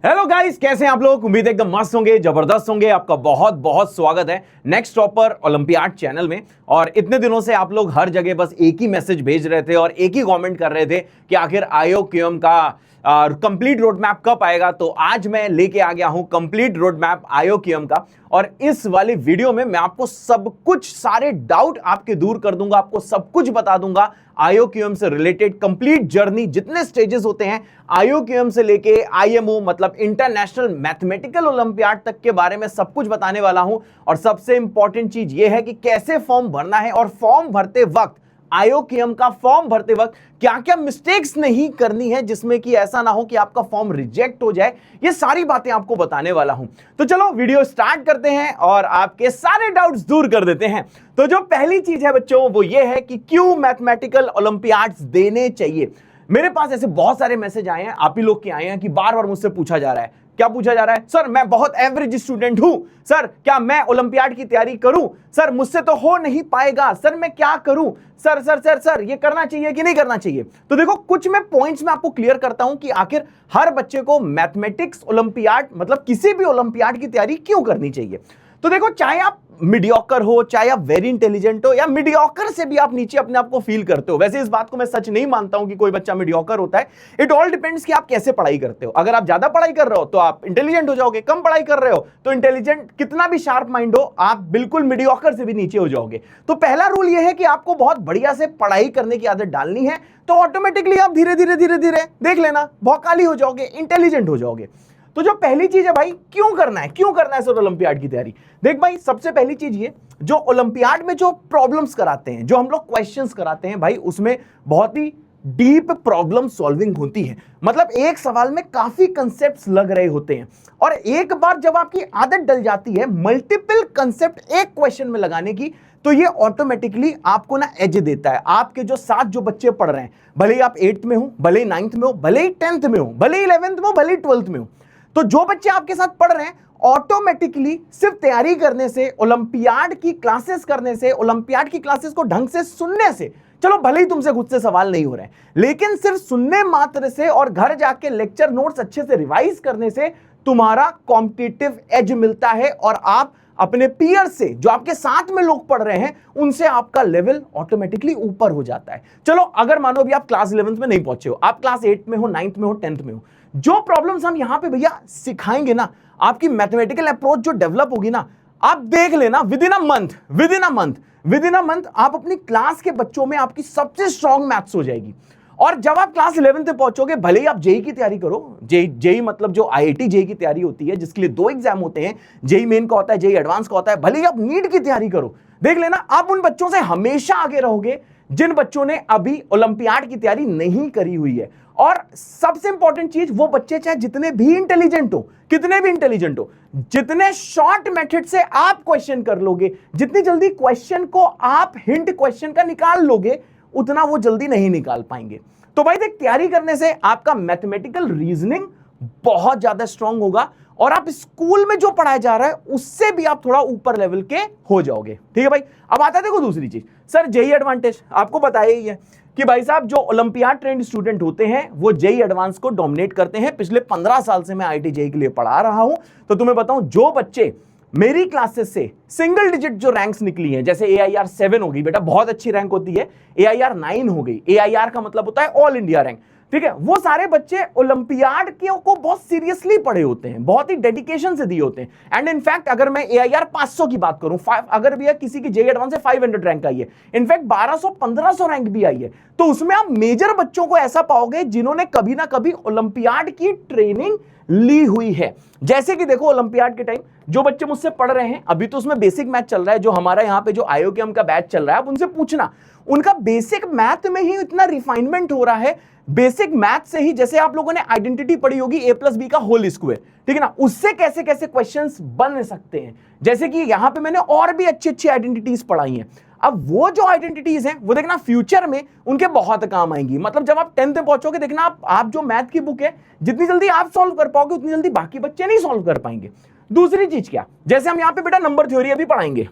Hello guys, कैसे हैं आप लोग। उम्मीद एकदम मस्त होंगे, जबरदस्त होंगे। आपका बहुत बहुत स्वागत है नेक्स्ट टॉपर ओलंपियाड चैनल में। और इतने दिनों से आप लोग हर जगह बस एक ही मैसेज भेज रहे थे और एक ही कमेंट कर रहे थे कि आखिर आईओक्यूएम का कंप्लीट रोड मैप कब आएगा। तो आज मैं लेके आ गया हूं कंप्लीट रोड मैप आईओक्यूएम का। और इस वाली वीडियो में मैं आपको सब कुछ, सारे डाउट आपके दूर कर दूंगा, आपको सब कुछ बता दूंगा आईओक्यूएम से रिलेटेड कंप्लीट जर्नी, जितने स्टेजेस होते हैं आईओक्यूएम से लेके आईएमओ मतलब इंटरनेशनल मैथमेटिकल ओलंपियाड तक के बारे में सब कुछ बताने वाला हूं। और सबसे इंपॉर्टेंट चीज यह है कि कैसे फॉर्म भरना है और फॉर्म भरते वक्त, आईओक्यूएम का फॉर्म भरते वक्त क्या क्या मिस्टेक्स नहीं करनी है जिसमें कि ऐसा ना हो कि आपका फॉर्म रिजेक्ट हो जाए। ये सारी बातें आपको बताने वाला हूं। तो चलो वीडियो स्टार्ट करते हैं और आपके सारे डाउट्स दूर कर देते हैं। तो जो पहली चीज है बच्चों, वो ये है कि क्यों मैथमेटिकल ओलंपियाड्स देने चाहिए। मेरे पास ऐसे बहुत सारे मैसेज आए हैं, आप ही लोग के आए हैं, कि बार बार मुझसे पूछा जा रहा है। क्या पूछा जा रहा है? सर मैं बहुत एवरेज स्टूडेंट हूं, सर क्या मैं ओलंपियाड की तैयारी करूं? सर मुझसे तो हो नहीं पाएगा, सर मैं क्या करूं? सर सर सर सर ये करना चाहिए कि नहीं करना चाहिए? तो देखो, कुछ मैं पॉइंट्स में आपको क्लियर करता हूं कि आखिर हर बच्चे को मैथमेटिक्स ओलंपियाड मतलब किसी भी ओलंपियाड की तैयारी क्यों करनी चाहिए। तो देखो, चाहे आप मीडियोकर हो, चाहे आप वेरी इंटेलिजेंट हो, या मीडियोकर से भी आप नीचे अपने आप को फील करते हो। वैसे इस बात को मैं सच नहीं मानता हूं कि कोई बच्चा मीडियोकर होता है। इट ऑल डिपेंड्स कि आप कैसे पढ़ाई करते हो। अगर आप ज्यादा पढ़ाई कर रहे हो तो आप इंटेलिजेंट हो जाओगे, कम पढ़ाई कर रहे हो तो इंटेलिजेंट, कितना भी शार्प माइंड हो, आप बिल्कुल मीडियोकर से भी नीचे हो जाओगे। तो पहला रूल यह है कि आपको बहुत बढ़िया से पढ़ाई करने की आदत डालनी है, तो ऑटोमेटिकली आप धीरे धीरे धीरे धीरे देख लेना भौकाली हो जाओगे, इंटेलिजेंट हो जाओगे। तो जो पहली चीज है भाई, क्यों करना है सर ओलंपियाड की तैयारी। देख भाई, सबसे पहली चीज ये, जो ओलंपियाड में जो प्रॉब्लम्स कराते हैं, जो हम लोग क्वेश्चंस कराते हैं भाई, उसमें बहुत ही डीप प्रॉब्लम सॉल्विंग होती है। मतलब एक सवाल में काफी कंसेप्ट्स लग रहे होते हैं, और एक बार जब आपकी आदत डल जाती है मल्टीपल कंसेप्ट एक क्वेश्चन में लगाने की, तो ये ऑटोमेटिकली आपको ना एज देता है। आपके जो साथ जो बच्चे पढ़ रहे हैं, भले ही आप 8th में हो, भले ही 9th में हो, भले ही 10th में हो, भले ही 11th में हो, भले ही 12th में हो, तो जो बच्चे आपके साथ पढ़ रहे हैं ऑटोमेटिकली सिर्फ तैयारी करने से, ओलंपियाड की क्लासेस करने से, ओलंपियाड की क्लासेस को ढंग से सुनने से, चलो भले ही तुमसे खुद से सवाल नहीं हो रहे हैं, लेकिन सिर्फ सुनने मात्र से और घर जाके लेक्चर नोट्स अच्छे से रिवाइज करने से तुम्हारा कॉम्पिटिटिव एज मिलता है। और आप अपने पीयर से, जो आपके साथ में लोग पढ़ रहे हैं, उनसे आपका लेवल ऑटोमेटिकली ऊपर हो जाता है। चलो अगर मानो अभी आप क्लास 11th में नहीं पहुंचे हो, आप क्लास 8 में हो, 9th में हो, 10th में हो, जो प्रॉब्लम्स हम यहां पे भैया सिखाएंगे ना, आपकी मैथमेटिकल अप्रोच जो डेवलप होगी ना, आप देख लेना विद इन अ मंथ आप अपनी क्लास के बच्चों में आपकी सबसे स्ट्रॉन्ग मैथ्स हो जाएगी। और जब आप क्लास 11th में पहुंचोगे, भले ही आप जेई की तैयारी करो, जेई मतलब जो आईआईटी जेई की तैयारी होती है, जिसके लिए 2 एग्जाम होते हैं, जेई मेन का होता है, जेई एडवांस का होता है, भले ही आप नीट की तैयारी करो, देख लेना आप उन बच्चों से हमेशा आगे रहोगे जिन बच्चों ने अभी ओलंपियाड की तैयारी नहीं करी हुई है। और सबसे इंपॉर्टेंट चीज, वो बच्चे चाहे जितने भी इंटेलिजेंट हो, कितने भी इंटेलिजेंट हो, जितने शॉर्ट मेथड से आप क्वेश्चन कर लोगे, जितनी जल्दी क्वेश्चन को आप हिंट क्वेश्चन का निकाल लोगे, उतना वो जल्दी नहीं निकाल पाएंगे। तो भाई देख, तैयारी करने से आपका मैथमेटिकल रीजनिंग बहुत ज्यादा स्ट्रांग होगा, और आप स्कूल में जो पढ़ाया जा रहा है उससे भी आप थोड़ा ऊपर लेवल के हो जाओगे। ठीक है भाई। अब आता है देखो दूसरी चीज, सर जेई एडवांटेज आपको बताया ही है कि भाई साहब जो ओलंपियाड ट्रेंड स्टूडेंट होते हैं वो जेई एडवांस को डोमिनेट करते हैं। पिछले 15 साल से मैं आईआईटी जेई के लिए पढ़ा रहा हूं, तो तुम्हें बताऊं, जो बच्चे मेरी क्लासेस से सिंगल डिजिट जो रैंक्स निकली हैं, जैसे AIR 7 हो गई बेटा, बहुत अच्छी रैंक होती है, AIR 9 हो गई, AIR का मतलब होता है ऑल इंडिया रैंक, ठीक है, वो सारे बच्चे ओलंपियाड को बहुत सीरियसली पढ़े होते हैं, बहुत ही डेडिकेशन से दिए होते हैं। एंड इनफैक्ट अगर मैं AIR 500 की बात करूं, अगर भी किसी की जेई एडवांस से 500 रैंक आई है, इनफैक्ट 1200-1500 रैंक भी आई है, तो उसमें आप मेजर बच्चों को ऐसा पाओगे जिन्होंने कभी ना कभी ओलंपियाड की ट्रेनिंग ली हुई है। जैसे कि देखो, ओलंपियाड के टाइम जो बच्चे मुझसे पढ़ रहे हैं, अभी तो उसमें बेसिक मैथ चल रहा है, जो हमारा यहाँ पे जो आईओक्यूएम का बैच चल रहा है, आप उनसे पूछना, उनका बेसिक मैथ में ही इतना रिफाइनमेंट हो रहा है, बेसिक मैथ से ही, जैसे आप लोगों ने आइडेंटिटी पढ़ी होगी a+b का होल स्क्वायर, ठीक है ना, उससे कैसे कैसे क्वेश्चंस बन सकते हैं। जैसे कि यहां पे मैंने और भी अच्छी अच्छी आइडेंटिटीज पढ़ाई हैं। अब वो जो आइडेंटिटीज हैं, वो देखना फ्यूचर में उनके बहुत काम आएंगी। मतलब जब आप 10th में पहुंचोगे, देखना आप जो मैथ की बुक है, जितनी जल्दी आप सॉल्व कर पाओगे, उतनी जल्दी बाकी बच्चे नहीं सॉल्व कर पाएंगे। दूसरी चीज क्या, जैसे हम यहां पे बेटा नंबर थ्योरी अभी पढ़ाएंगे,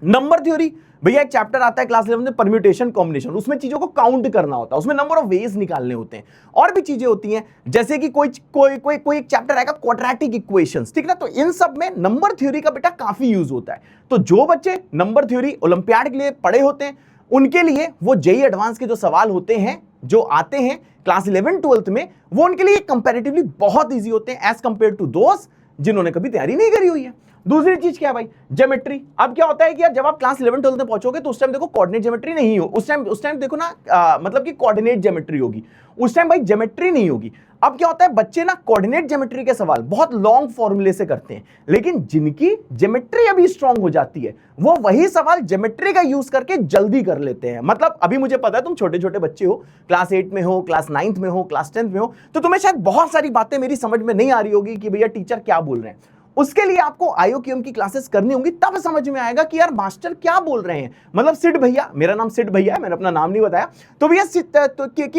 नंबर थ्योरी भैया एक चैप्टर आता है क्लास 11 में परम्यूटेशन कॉम्बिनेशन, उसमें चीजों को काउंट करना होता है, उसमें नंबर ऑफ वेज निकालने होते हैं और भी चीजें होती हैं, जैसे कि कोई कोई कोई कोई एक चैप्टर आएगा क्वाड्रेटिक इक्वेशंस, ठीक ना। तो इन सब में नंबर थ्योरी का बेटा काफी यूज होता है। तो जो बच्चे नंबर थ्योरी ओलंपियाड के लिए पढ़े होते हैं उनके लिए वो जेईई एडवांस के जो सवाल होते हैं जो आते हैं क्लास 11 12th में, वो उनके लिए कंपैरेटिवली बहुत इजी होते हैं एज कंपेयर टू दोस्त जिन्होंने कभी तैयारी नहीं करी हुई है। दूसरी चीज क्या है भाई, ज्योमेट्री। अब क्या होता है कि यार जब आप क्लास 11 12th में पहुंचोगे तो उस टाइम देखो कोऑर्डिनेट ज्योमेट्री नहीं हो, उस टाइम देखो ना मतलब कि कोऑर्डिनेट ज्योमेट्री होगी, उस टाइम भाई ज्योमेट्री नहीं होगी। अब क्या होता है, बच्चे ना कोऑर्डिनेट ज्योमेट्री के सवाल बहुत लॉन्ग फॉर्मूले से करते हैं, लेकिन जिनकी ज्योमेट्री अभी स्ट्रांग हो जाती है वो वही सवाल ज्योमेट्री का यूज करके जल्दी कर लेते हैं। मतलब अभी मुझे पता है तुम छोटे छोटे बच्चे हो, क्लास 8 में हो, क्लास 9th में हो, क्लास 10th में हो, तो तुम्हें शायद बहुत सारी बातें मेरी समझ में नहीं आ रही होगी कि भैया टीचर क्या बोल रहे हैं। उसके लिए आपको आईओक्यूएम की क्लासेस करनी होंगी, तब समझ में आएगा कि यार मास्टर क्या बोल रहे हैं। मतलब सिड भैया, मेरा नाम सिड भैया है, मैंने अपना नाम नहीं बताया, तो भैया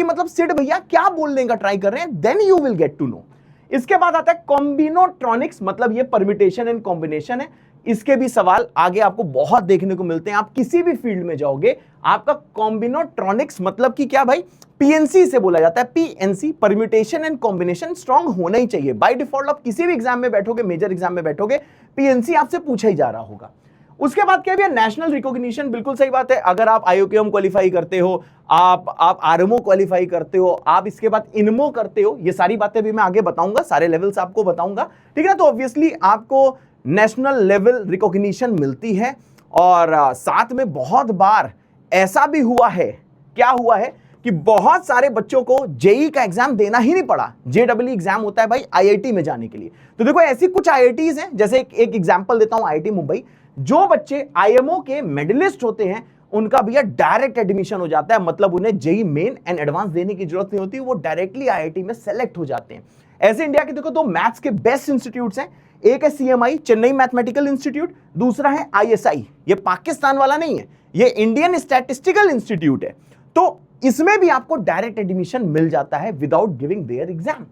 मतलब सिड भैया क्या बोलने का ट्राई कर रहे हैं, then you will get to know. इसके बाद आता है कॉम्बिनोट्रॉनिक्स, मतलब ये परम्यूटेशन एंड कॉम्बिनेशन है। इसके भी सवाल आगे आपको बहुत देखने को मिलते हैं, आप किसी भी फील्ड में जाओगे आपका कॉम्बिनोट्रॉनिक्स मतलब कि क्या भाई, पीएनसी से बोला जाता है, PNC permutation and combination strong होना ही चाहिए। बाय डिफॉल्ट आप किसी भी एग्जाम में बैठोगे, मेजर एग्जाम में बैठोगे, पीएनसी आपसे पूछा ही जा रहा होगा। उसके बाद क्या भैया, नेशनल रिकॉग्निशन। बिल्कुल सही बात है, अगर आप आईओक्यूएम क्वालिफाई करते हो, आप आरएमओ क्वालिफाई करते हो, आप इसके बाद इनमो करते हो, ये सारी बातें भी मैं आगे बताऊंगा, सारे लेवल्स आपको बताऊंगा, ठीक है ना। तो ऑब्वियसली आपको नेशनल लेवल रिकॉग्निशन मिलती है। और साथ में बहुत बार ऐसा भी हुआ है, क्या हुआ है कि बहुत सारे बच्चों को जेईई का एग्जाम देना ही नहीं पड़ा, जेईई एग्जाम होता है भाई आईआईटी में जाने के लिए। तो देखो ऐसी कुछ आईआईटीज हैं, जैसे एक एग्जांपल देता हूं, आईआईटी मुंबई, जो बच्चे आईएमओ के मेडलिस्ट होते हैं उनका भैया डायरेक्ट एडमिशन हो जाता है, मतलब उन्हें जेईई मेन एंड एडवांस देने की जरूरत नहीं होती, वो डायरेक्टली आईआईटी में सेलेक्ट हो जाते हैं। ऐसे इंडिया के देखो दो मैथ्स के बेस्ट इंस्टीट्यूट्स हैं, एक है सीएमआई चेन्नई मैथमेटिकल इंस्टीट्यूट, दूसरा है आईएसआई, ये पाकिस्तान वाला नहीं है, ये इंडियन स्टैटिस्टिकल इंस्टीट्यूट है। तो इसमें भी आपको डायरेक्ट एडमिशन मिल जाता है विदाउट गिविंग देयर एग्जाम।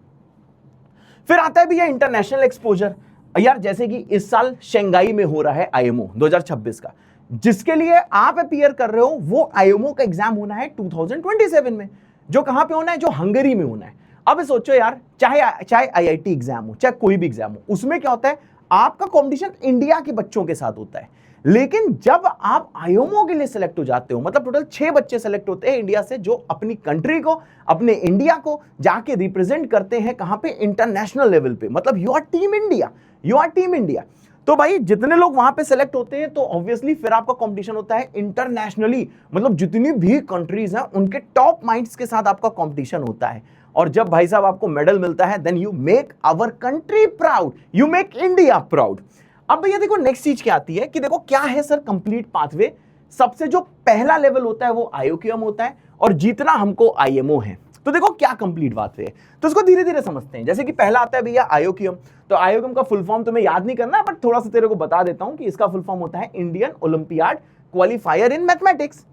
फिर आता है भैया इंटरनेशनल एक्सपोजर। यार जैसे कि इस साल शंघाई में हो रहा है आईएमओ 2026 का, जिसके लिए आप अपीयर कर रहे हो, वो आईएमओ का एग्जाम होना है 2027 में, जो कहां पे होना है, जो हंगरी में होना है। अब सोचो यार, चाहे आईआईटी एग्जाम हो, चाहे कोई भी एग्जाम हो, उसमें क्या होता है, आपका कंपटीशन इंडिया के बच्चों के साथ होता है। लेकिन जब आप आईएमओ के लिए सिलेक्ट हो जाते हो, मतलब टोटल 6 बच्चे सिलेक्ट होते हैं इंडिया से, जो अपनी कंट्री को, अपने इंडिया को जाके रिप्रेजेंट करते हैं कहां पे, इंटरनेशनल लेवल पे, मतलब you are team India, you are team India. तो भाई जितने लोग वहां पे सेलेक्ट होते हैं तो ऑब्वियसली फिर आपका कंपटीशन होता है इंटरनेशनली, मतलब जितनी भी कंट्रीज हैं उनके टॉप माइंड्स के साथ आपका कंपटीशन होता है। और जब भाई साहब आपको मेडल मिलता है, then you make our country proud, you make India proud. अब भैया देखो नेक्स्ट चीज क्या आती है कि देखो क्या है सर कंप्लीट पाथवे। सबसे जो पहला लेवल होता है वो आईओक्यूएम होता है, और जीतना हमको आईएमओ है। तो देखो क्या कंप्लीट पाथवे है, तो इसको धीरे धीरे समझते हैं। जैसे कि पहला आता है भैया आईओक्यूएम, तो आईओक्यूएम का फुल फॉर्म तुम्हें याद नहीं करना, बट थोड़ा सा तेरे को बता देता हूं कि इसका फुल फॉर्म होता है Indian olympiad qualifier in mathematics.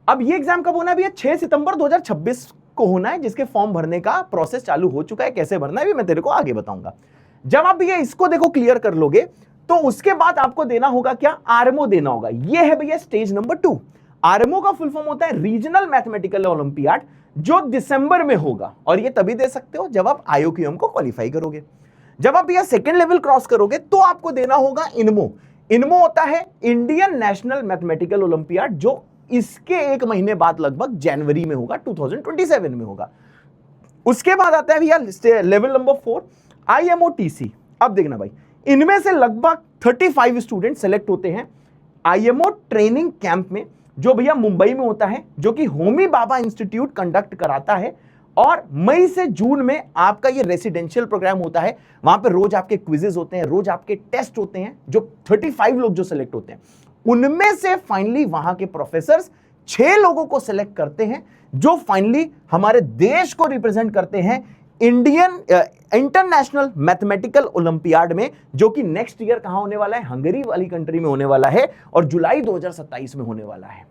अब ये एग्जाम कब होना है भैया, 6 सितंबर 2026 को होना है, जिसके फॉर्म भरने का प्रोसेस चालू हो चुका है। कैसे भरना है भी मैं तेरे को आगे बताऊंगा। जब आप भैया इसको देखो क्लियर कर लोगे, तो उसके बाद आपको देना होगा क्या, आरएमओ देना होगा। ये है भैया स्टेज नंबर 2। आरएमओ का फुल फॉर्म होता है रीजनल मैथमेटिकल ओलंपियाड, जो दिसंबर में होगा, और ये तभी दे सकते हो जब आप आईओक्यूएम को क्वालिफाई करोगे। जब आप भैया सेकेंड लेवल क्रॉस करोगे तो आपको देना होगा इनमो। इनमो होता है इंडियन नेशनल मैथमेटिकल ओलंपियाड, जो इसके 1 महीने बाद लगभग जनवरी में होगा, 2027 में होगा। उसके बाद आता है भैया लेवल नंबर 4 आईएमओटीसी। अब देखना भाई, इनमें से लगभग 35 स्टूडेंट सेलेक्ट होते हैं आईएमओ ट्रेनिंग कैंप में, जो भैया मुंबई में होता है, जो कि होमी भाभा इंस्टीट्यूट कंडक्ट कराता है। और मई से जून में आपका ये रेसिडेंशियल प्रोग्राम होता है, वहां पे रोज आपके क्विजेज होते हैं, रोज आपके टेस्ट होते हैं। जो 35 लोग जो सेलेक्ट होते हैं, उनमें से फाइनली वहां के प्रोफेसर्स 6 लोगों को सेलेक्ट करते हैं, जो फाइनली हमारे देश को रिप्रेजेंट करते हैं इंडियन इंटरनेशनल मैथमेटिकल ओलंपियाड में, जो कि नेक्स्ट ईयर कहां होने वाला है, हंगरी वाली कंट्री में होने वाला है, और जुलाई 2027 में होने वाला है।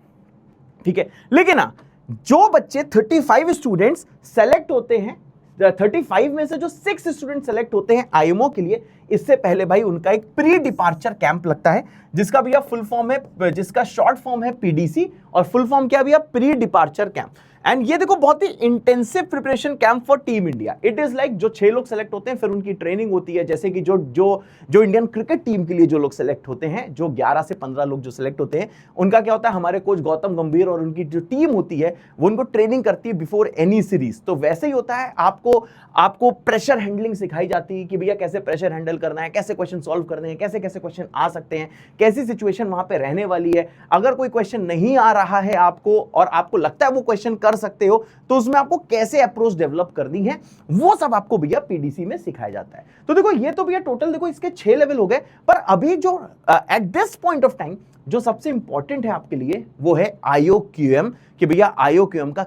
ठीक है, लेकिन जो बच्चे 35 स्टूडेंट्स सेलेक्ट होते हैं 35 में से जो 6 स्टूडेंट सेलेक्ट होते हैं आईएमओ के लिए, इससे पहले भाई उनका एक प्री डिपार्चर कैंप लगता है, जिसका भैया फुल फॉर्म है, जिसका शॉर्ट फॉर्म है पीडीसी, और फुल फॉर्म क्या भैया, प्री डिपार्चर कैंप। एंड ये देखो बहुत ही intensive preparation camp for team India. It is like जो 6 लोग सेलेक्ट होते हैं फिर उनकी ट्रेनिंग होती है, जैसे कि जो इंडियन क्रिकेट टीम के लिए जो लोग सेलेक्ट होते हैं, जो 11 से 15 लोग जो सेलेक्ट होते हैं, उनका क्या होता है, हमारे कोच गौतम गंभीर और उनकी जो टीम होती है वो उनको ट्रेनिंग करती है बिफोर एनी सीरीज। तो वैसे ही होता है, आपको प्रेशर हैंडलिंग सिखाई जाती है कि भैया कैसे प्रेशर हैंडल करना है, कैसे क्वेश्चन सॉल्व करने हैं, कैसे कैसे क्वेश्चन आ सकते हैं, कैसी सिचुएशन वहां पे रहने वाली है। अगर कोई क्वेश्चन नहीं आ रहा है आपको और आपको लगता है वो क्वेश्चन कर सकते हो, तो उसमें आपको कैसे अप्रोच डेवलप करनी है, वो सब आपको भैया पीडीसी में सिखाया जाता है। तो देखो ये तो भैया टोटल देखो इसके 6 लेवल हो गए, पर अभी जो at this point of time जो सबसे इंपॉर्टेंट है आपके लिए वो है IOQM, कि भैया IOQM का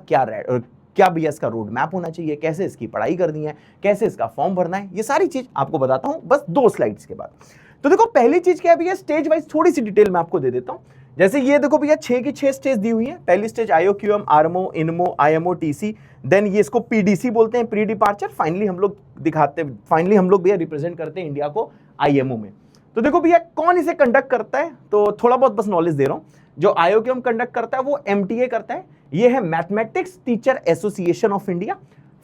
क्या भैया इसका रोड मैप होना चाहिए, कैसे इसकी पढ़ाई करनी है, कैसे इसका फॉर्म भरना है, ये सारी चीज आपको बताता हूं बस 2 स्लाइड्स के बाद। तो देखो पहली चीज क्या है भैया, स्टेज वाइज थोड़ी सी डिटेल मैं आपको दे देता हूं। जैसे ये देखो भैया 6 की 6 स्टेज दी हुई है। पहली stage IOQM, RMO, INMO, IMO, TC, then ये इसको PDC बोलते हैं, प्री डिपार्चर। फाइनली हम लोग भैया रिप्रेजेंट करते हैं इंडिया को IMO में। तो देखो भैया कौन इसे कंडक्ट करता है, तो थोड़ा बहुत बस नॉलेज दे रहा हूं। जो IOQM कंडक्ट करता है वो MTA करता है, ये है mathematics teacher association of India.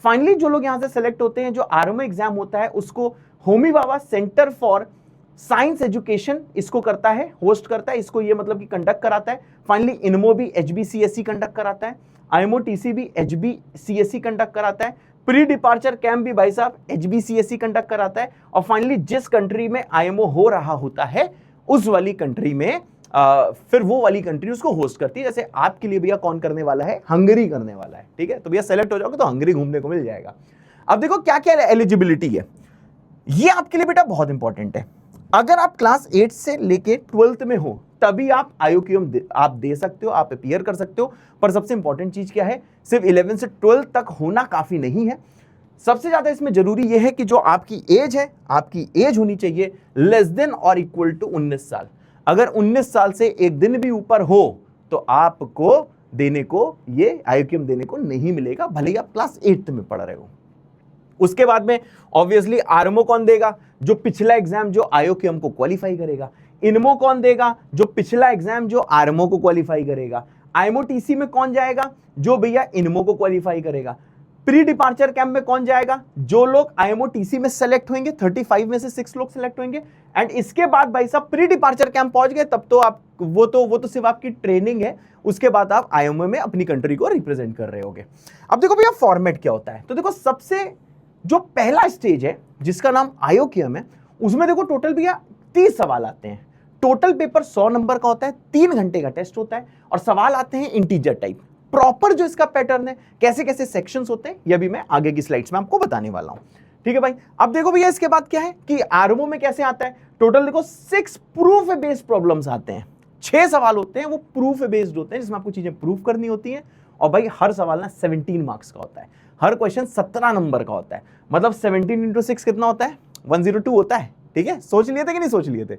Finally जो लोग यहां से सेलेक्ट होते हैं, जो RMO एग्जाम होता है उसको Homi Bhabha centre for science education इसको करता है, होस्ट करता है इसको, ये मतलब कि कंडक्ट कराता है। फाइनली इनमो भी HBCSE कंडक्ट कराता है, IMO TC भी HBCSE कंडक्ट कराता है, प्री डिपार्चर कैंप भी भाई साहब HBCSE कंडक्ट कराता है। और फाइनली जिस कंट्री में IMO हो रहा होता है उस वाली कंट्री में फिर वो वाली कंट्री उसको होस्ट करती है। जैसे आपके लिए भैया कौन करने वाला है, हंगरी करने वाला है, ठीक है। तो भैया सेलेक्ट हो जाओगे तो हंगरी घूमने को मिल जाएगा। अब देखो क्या क्या एलिजिबिलिटी है, ये आपके लिए बेटा बहुत इंपॉर्टेंट है। अगर आप क्लास 8 से लेके 12th में हो तभी आप IOQM आप दे सकते हो, आप अपीयर कर सकते हो। पर सबसे इंपॉर्टेंट चीज क्या है, सिर्फ 11 से 12 तक होना काफी नहीं है। सबसे ज्यादा इसमें जरूरी यह है कि जो आपकी एज है, आपकी एज होनी चाहिए लेस देन और इक्वल टू 19 साल। अगर 19 साल से एक दिन भी ऊपर हो तो आपको देने को, ये IOQM देने को नहीं मिलेगा, भले ही आप क्लास 8 में पढ़ रहे हो। उसके बाद में ऑब्वियसली RMO कौन देगा, जो पिछला एग्जाम जो IOQM को क्वालिफाई करेगा। इनमो कौन देगा, जो पिछला एग्जाम जो RMO को क्वालिफाई करेगा। IMO TC में कौन जाएगा, जो भैया इनमो को क्वालिफाई करेगा। प्री डिपार्चर कैंप में कौन जाएगा, जो लोग IMO TC में सेलेक्ट होंगे, 35 में से 6 लोग सेलेक्ट होंगे। एंड इसके बाद भाई साहब प्री डिपार्चर कैंप पहुंच गए तब तो आप वो तो सिर्फ आपकी ट्रेनिंग है, उसके बाद आप IMO में अपनी कंट्री को रिप्रेजेंट कर रहे होगे। अब देखो भैया फॉर्मेट क्या होता है, तो देखो सबसे जो पहला स्टेज है जिसका नाम IOQM है, उसमें देखो टोटल भैया 30 सवाल आते हैं। टोटल पेपर 100 नंबर का होता है, 3 घंटे का टेस्ट होता है और सवाल आते हैं इंटीजर टाइप। प्रॉपर जो इसका पैटर्न है, कैसे कैसे सेक्शंस होते हैं, ये भी मैं आगे की स्लाइड्स में आपको बताने वाला हूं, ठीक है भाई। अब देखो भैया इसके बाद क्या है कि RMO में कैसे आता है, टोटल देखो 6 प्रूफ बेस्ड प्रॉब्लम्स आते हैं। 6 सवाल होते हैं, वो प्रूफ बेस्ड होते हैं जिसमें आपको चीजें प्रूफ करनी होती हैं। और भाई हर सवाल ना 17 मार्क्स का होता है, हर क्वेश्चन 17 नंबर का होता है, मतलब 17 × 6 कितना होता है, 102 होता है, ठीक है। सोच लिए थे कि नहीं सोच लिए थे,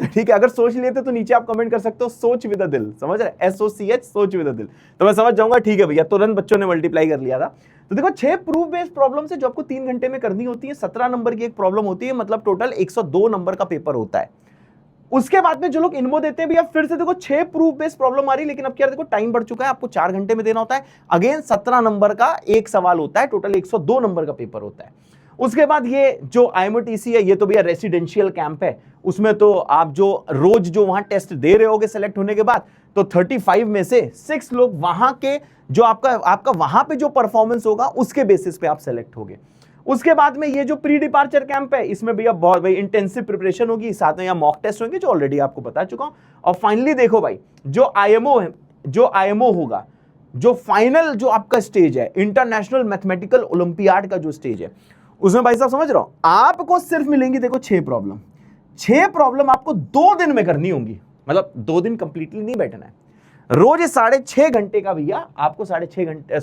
ठीक है। अगर सोच लिए थे तो नीचे आप कमेंट कर सकते हो, सोच विद अ दिल, समझ रहे, SOCH, सोच विद अ दिल, तो मैं समझ जाऊंगा, ठीक है भैया, तुरंत बच्चों ने मल्टीप्लाई कर लिया था। तो देखो 6 प्रूफ बेस्ड प्रॉब्लम है जो आपको 3 घंटे में करनी होती है। 17 नंबर की एक प्रॉब्लम होती है, मतलब टोटल 102 नंबर का पेपर होता है। उसके बाद में जो लोग इनमो देते हैं भैया, फिर से देखो 6 प्रूफ बेस्ड प्रॉब्लम आ रही, लेकिन अब क्या देखो टाइम बढ़ चुका है, आपको 4 घंटे में देना होता है। अगेन 17 नंबर का एक सवाल होता है, टोटल 102 नंबर का पेपर होता है। उसके बाद ये जो IMO TC है, ये तो भैया रेसिडेंशियल कैंप है, उसमें तो आप जो रोज जो वहां टेस्ट दे रहे होगे सेलेक्ट होने के बाद, तो 35 में से 6 लोग वहां के जो आपका वहां पे जो परफॉर्मेंस होगा उसके बेसिस पे आप सेलेक्ट होगे। उसके बाद में ये जो प्री डिपार्चर कैंप है, इसमें भैया बहुत भाई इंटेंसिव प्रिपरेशन होगी, साथ में यहाँ मॉक टेस्ट होंगे जो ऑलरेडी आपको बता चुका हूं। और फाइनली देखो भाई जो IMO है, जो IMO होगा, जो फाइनल जो आपका स्टेज है, इंटरनेशनल मैथमेटिकल ओलंपियाड का जो स्टेज है, उसमें भाई साहब समझ रहा हूं, आपको सिर्फ मिलेंगी देखो 6 प्रॉब्लम। 6 प्रॉब्लम आपको 2 दिन में करनी होंगी, मतलब 2 दिन कंप्लीटली नहीं बैठना है। रोज 6.5 घंटे का भैया आपको 4.5 घंटे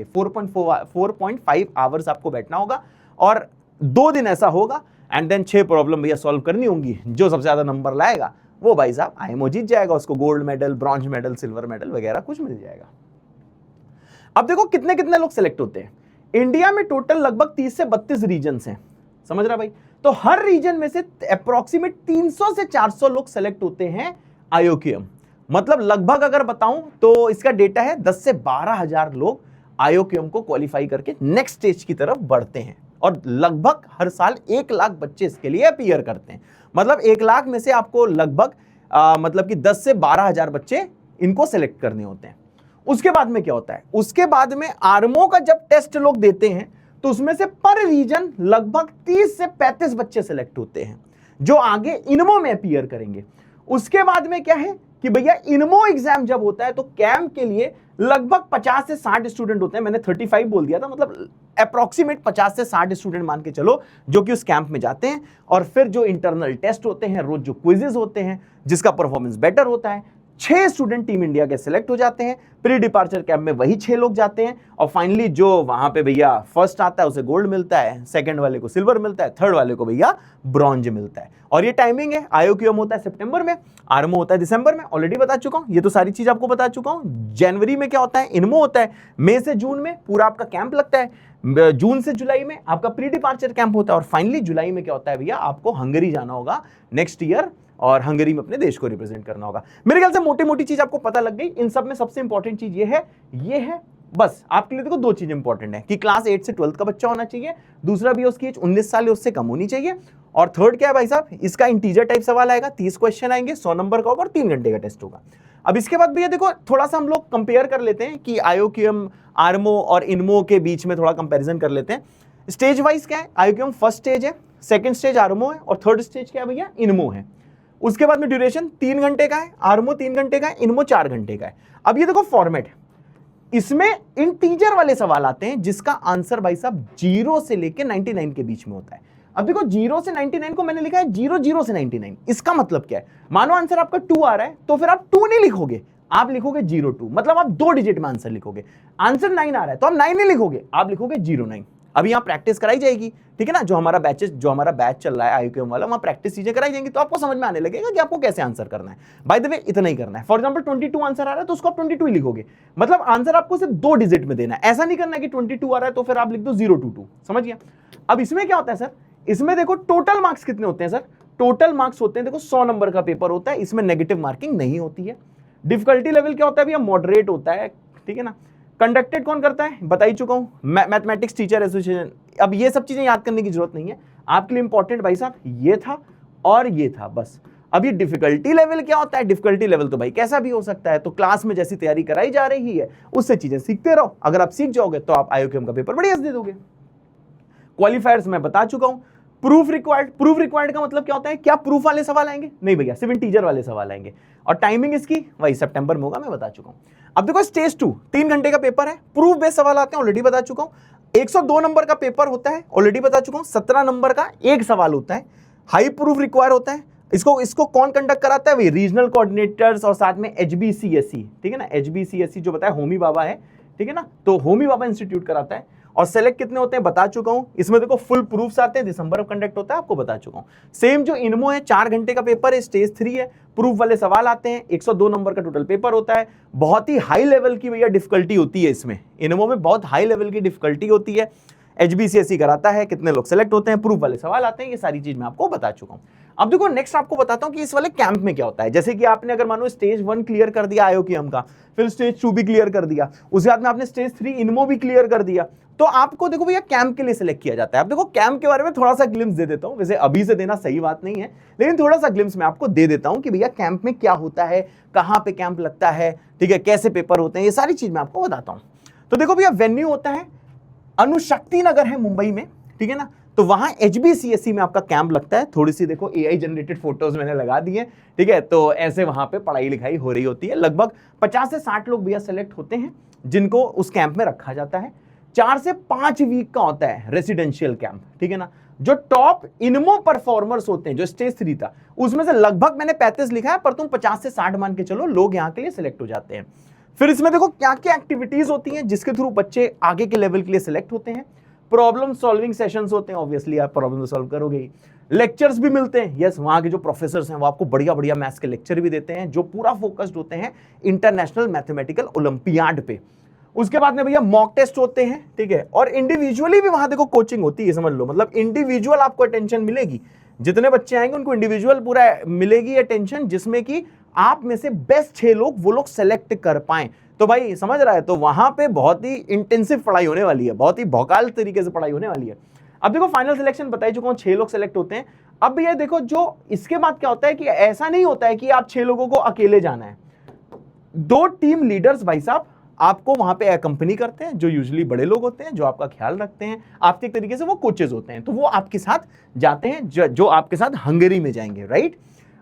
4.5 आवर्स आपको बैठना होगा और 2 दिन ऐसा होगा। एंड देन 6 प्रॉब्लम भैया सॉल्व करनी होंगी। जो सबसे ज्यादा नंबर लाएगा वो भाई साहब IMO जीत जाएगा, उसको gold medal, bronze medal, silver medal वगैरह कुछ मिल जाएगा। अब देखो कितने कितने लोग सेलेक्ट होते हैं। इंडिया में टोटल लगभग 30 से 32 रीजन्स हैं, समझ रहा भाई। तो हर रीजन में से अप्रोक्सीमेट 300 से 400 लोग सेलेक्ट होते हैं IOQM। मतलब लगभग अगर बताऊं तो इसका डेटा है 10 से 12,000 लोग IOQM को क्वालिफाई करके नेक्स्ट स्टेज की तरफ बढ़ते हैं, और लगभग हर साल 1 लाख बच्चे इसके लिए अपीयर करते हैं। मतलब 1 लाख में से आपको लगभग मतलब कि 10 से 12,000 बच्चे इनको सेलेक्ट करने होते हैं। उसके बाद में क्या होता है, उसके बाद में आर्मो का जब टेस्ट लोग देते हैं तो उसमें से पर रीजन लगभग 30 से 35 बच्चे सेलेक्ट होते हैं जो आगे इनमो में अपीयर करेंगे। उसके बाद में क्या है कि भैया इनमो एग्जाम जब होता है तो कैंप के लिए लगभग 50 से 60 स्टूडेंट होते हैं। मैंने 35 बोल दिया था, मतलब अप्रोक्सीमेट 50 से 60 स्टूडेंट मान के चलो जो कि उस कैंप में जाते हैं। और फिर जो इंटरनल टेस्ट होते हैं, रोज जो क्विजेस होते हैं, जिसका परफॉर्मेंस बेटर होता है, 6 स्टूडेंट टीम इंडिया के सिलेक्ट हो जाते हैं। प्री डिपार्चर कैंप में वही 6 लोग जाते हैं, और फाइनली जो वहां पे भैया फर्स्ट आता है उसे गोल्ड मिलता है, सेकंड वाले को सिल्वर मिलता है, थर्ड वाले को भैया ब्रॉन्ज मिलता है। और ये टाइमिंग है, IOQM होता है सितंबर में, आर्मो होता है दिसंबर में, ऑलरेडी बता चुका हूं, ये तो सारी चीज आपको बता चुका हूं। जनवरी में क्या होता है, इनमो होता है। मई से जून में पूरा आपका कैंप लगता है। जून से जुलाई में आपका प्री डिपार्चर कैंप होता है, और फाइनली जुलाई में क्या होता है भैया, आपको हंगरी जाना होगा नेक्स्ट ईयर, और हंगरी में अपने देश को रिप्रेजेंट करना होगा। मेरे ख्याल से मोटी मोटी चीज आपको पता लग गई। इन सब में सबसे इंपॉर्टेंट चीज ये है बस आपके लिए देखो 2 चीज इंपॉर्टेंट है कि क्लास 8 से 12th का बच्चा होना चाहिए, दूसरा भी उसकी एज 19 साल या उससे कम होनी चाहिए, और थर्ड क्या है भाई साहब, इसका इंटीजर टाइप सवाल आएगा, 30 क्वेश्चन आएंगे, 100 नंबर का होगा, और 3 घंटे का टेस्ट होगा। अब इसके बाद भैया देखो थोड़ा सा हम लोग कंपेयर कर लेते हैं कि IOQM, आर्मो और इनमो के बीच में थोड़ा कंपेरिजन कर लेते हैं। स्टेज वाइज क्या है, IOQM फर्स्ट स्टेज है, सेकंड स्टेज आर्मो है, और थर्ड स्टेज क्या है भैया, इनमो है। उसके बाद में ड्यूरेशन 3 घंटे का है, आर्मो 3 घंटे का है, इनमो 4 घंटे का है। अब ये देखो फॉर्मेट, इसमें इंटीजर वाले सवाल आते हैं जिसका आंसर भाई साहब 0 से लेके 99 के बीच में होता है। अब देखो 0 से 99 को मैंने लिखा है 0 से 99, इसका मतलब क्या है, मानो आंसर आपका 2 आ रहा है तो फिर आप 2 नहीं लिखोगे, आप लिखोगे 02, मतलब आप 2 डिजिट में आंसर लिखोगे। आंसर 9 आ रहा है तो आप 9 नहीं लिखोगे, आप लिखोगे 09। अभी यहाँ प्रैक्टिस कराई जाएगी, ठीक है ना, जो हमारा बैच चल रहा है IOQM वाला, वहां प्रैक्टिस चीजें कराई जाएंगी, तो आपको समझ में आने लगेगा कि आपको कैसे आंसर करना है। बाय द वे इतना ही करना है। फॉर एग्जांपल 22 आंसर आ रहा है तो उसको आप 22 ही लिखोगे, मतलब आंसर आपको सिर्फ 2 डिजिट में देना है। ऐसा नहीं करना है कि 22 आ रहा है तो फिर आप लिख दो 022, समझ गया। अब इसमें क्या होता है सर, इसमें देखो टोटल मार्क्स कितने होते हैं सर, टोटल मार्क्स होते हैं देखो 100 नंबर का पेपर होता है, इसमें नेगेटिव मार्किंग नहीं होती है। डिफिकल्टी लेवल क्या होता है भैया, मॉडरेट होता है, ठीक है ना। कंडक्टेड कौन करता है, बता ही चुका हूं, मैथमेटिक्स टीचर एसोसिएशन। अब ये सब चीजें याद करने की जरूरत नहीं है, आपके लिए इंपॉर्टेंट भाई साहब ये था और ये था बस। अब ये डिफिकल्टी लेवल क्या होता है, डिफिकल्टी लेवल तो भाई कैसा भी हो सकता है, तो क्लास में जैसी तैयारी कराई जा रही है उससे चीजें सीखते रहो। अगर आप सीख जाओगे तो आप IOQM का पेपर बढ़िया से दे दोगे। क्वालिफायर्स मैं बता चुका हूं। प्रूफ रिक्वायर्ड का मतलब क्या होता है, क्या प्रूफ वाले सवाल आएंगे, नहीं भैया सिर्फ इंटीजर वाले सवाल आएंगे, और टाइमिंग इसकी वही सितंबर में होगा, मैं बता चुका हूं। अब देखो स्टेज 2 3 घंटे का पेपर है, प्रूफ बेस्ड सवाल आते हैं, ऑलरेडी बता चुका हूं। 102 नंबर का पेपर होता है, ऑलरेडी बता चुका हूं। 17 नंबर का एक सवाल होता है, हाई प्रूफ रिक्वायर होता है। इसको कौन कंडक्ट कराता है, वही रीजनल कोऑर्डिनेटर्स और साथ में HBCSE, ठीक है ना, HBCSE जो बताया होमी बाबा है, ठीक है ना, तो होमी बाबा इंस्टीट्यूट कराता है। और सेलेक्ट कितने होते हैं बता चुका हूं। इसमें देखो फुल प्रूफ्स आते हैं, दिसंबर में कंडक्ट होता है, आपको बता चुका हूं। सेम जो इनमो है 4 घंटे का पेपर है, स्टेज 3 है, प्रूफ वाले सवाल आते हैं, 102 नंबर का टोटल पेपर होता है। बहुत ही हाई लेवल की भैया डिफिकल्टी होती है इसमें, इनमो में बहुत हाई लेवल की डिफिकल्टी होती है। HBCSE कराता है, कितने लोग सेलेक्ट होते हैं, प्रूफ वाले सवाल आते हैं, ये सारी चीज मैं आपको बता चुका हूं। अब देखो नेक्स्ट आपको बताता हूं कि इस वाले कैंप में क्या होता है। जैसे कि आपने अगर मानो स्टेज 1 क्लियर कर दिया IOQM का, फिर स्टेज 2 भी क्लियर कर दिया, उसके बाद में आपने स्टेज 3 इनमो भी क्लियर कर दिया, तो आपको देखो भैया कैंप के लिए सिलेक्ट किया जाता है। अब देखो कैंप के बारे में थोड़ा सा ग्लिम्स दे देता हूं, वैसे अभी से देना सही बात नहीं है, लेकिन थोड़ा सा ग्लिम्स मैं आपको दे देता हूं कि भैया कैंप में क्या होता है, कहां पे कैंप लगता है, ठीक है, कैसे पेपर होते हैं, ये सारी चीज मैं आपको बताता हूं। तो देखो भैया वेन्यू होता है अणुशक्ति नगर है मुंबई में, ठीक है ना, तो वहां HBCSE में आपका कैंप लगता है। थोड़ी सी देखो AI जनरेटेड फोटोज मैंने लगा दी है, ठीक है, तो ऐसे वहां पे पढ़ाई लिखाई हो रही होती है। लगभग 50 से 60 लोग भैया सेलेक्ट होते हैं जिनको उस कैंप में रखा जाता है। 4 से 5 वीक का होता है रेसिडेंशियल कैंप, ठीक है ना। जो टॉप इनमो परफॉर्मर्स होते हैं, जो स्टेज 3 था, उसमें से लगभग मैंने 35 लिखा है, पर तुम 50 से 60 मान के चलो लोग यहाँ के लिए सिलेक्ट हो जाते हैं। फिर इसमें देखो क्या क्या एक्टिविटीज होती हैं जिसके थ्रू बच्चे आगे के लेवल के लिए सिलेक्ट होते हैं। प्रॉब्लम सॉल्विंग सेशंस होते हैं, ऑब्वियसली आप प्रॉब्लम सॉल्व करोगे ही। लेक्चर्स भी मिलते हैं, यस, वहां के जो प्रोफेसर्स हैं वो आपको बढ़िया बढ़िया मैथ्स के लेक्चर भी देते हैं जो पूरा फोकस्ड होते हैं इंटरनेशनल मैथमेटिकल ओलंपियाड पे। उसके बाद में भैया मॉक टेस्ट होते हैं, ठीक है, और इंडिविजुअली भी वहां देखो कोचिंग होती है, समझ लो, मतलब इंडिविजुअल आपको अटेंशन मिलेगी, जितने बच्चे आएंगे उनको इंडिविजुअल पूरा मिलेगी अटेंशन, जिसमें कि आप में से बेस्ट 6 लोग वो लोग सेलेक्ट कर पाए। तो भाई समझ रहा है, तो वहां पे बहुत ही इंटेंसिव पढ़ाई होने वाली है, बहुत ही भौकाल तरीके से पढ़ाई होने वाली है। अब देखो फाइनल सिलेक्शन बता ही चुका हूं, 6 लोग सेलेक्ट होते हैं। अब भैया देखो जो इसके बाद क्या होता है कि ऐसा नहीं होता है कि आप 6 लोगों को अकेले जाना है, 2 टीम लीडर्स भाई साहब आपको वहां पे अकंपनी करते हैं, जो यूजुअली बड़े लोग होते हैं, जो आपका ख्याल रखते हैं, आपके एक तरीके से वो कोचेस होते हैं, तो वो आपके साथ जाते हैं, जो आपके साथ हंगरी में जाएंगे, राइट।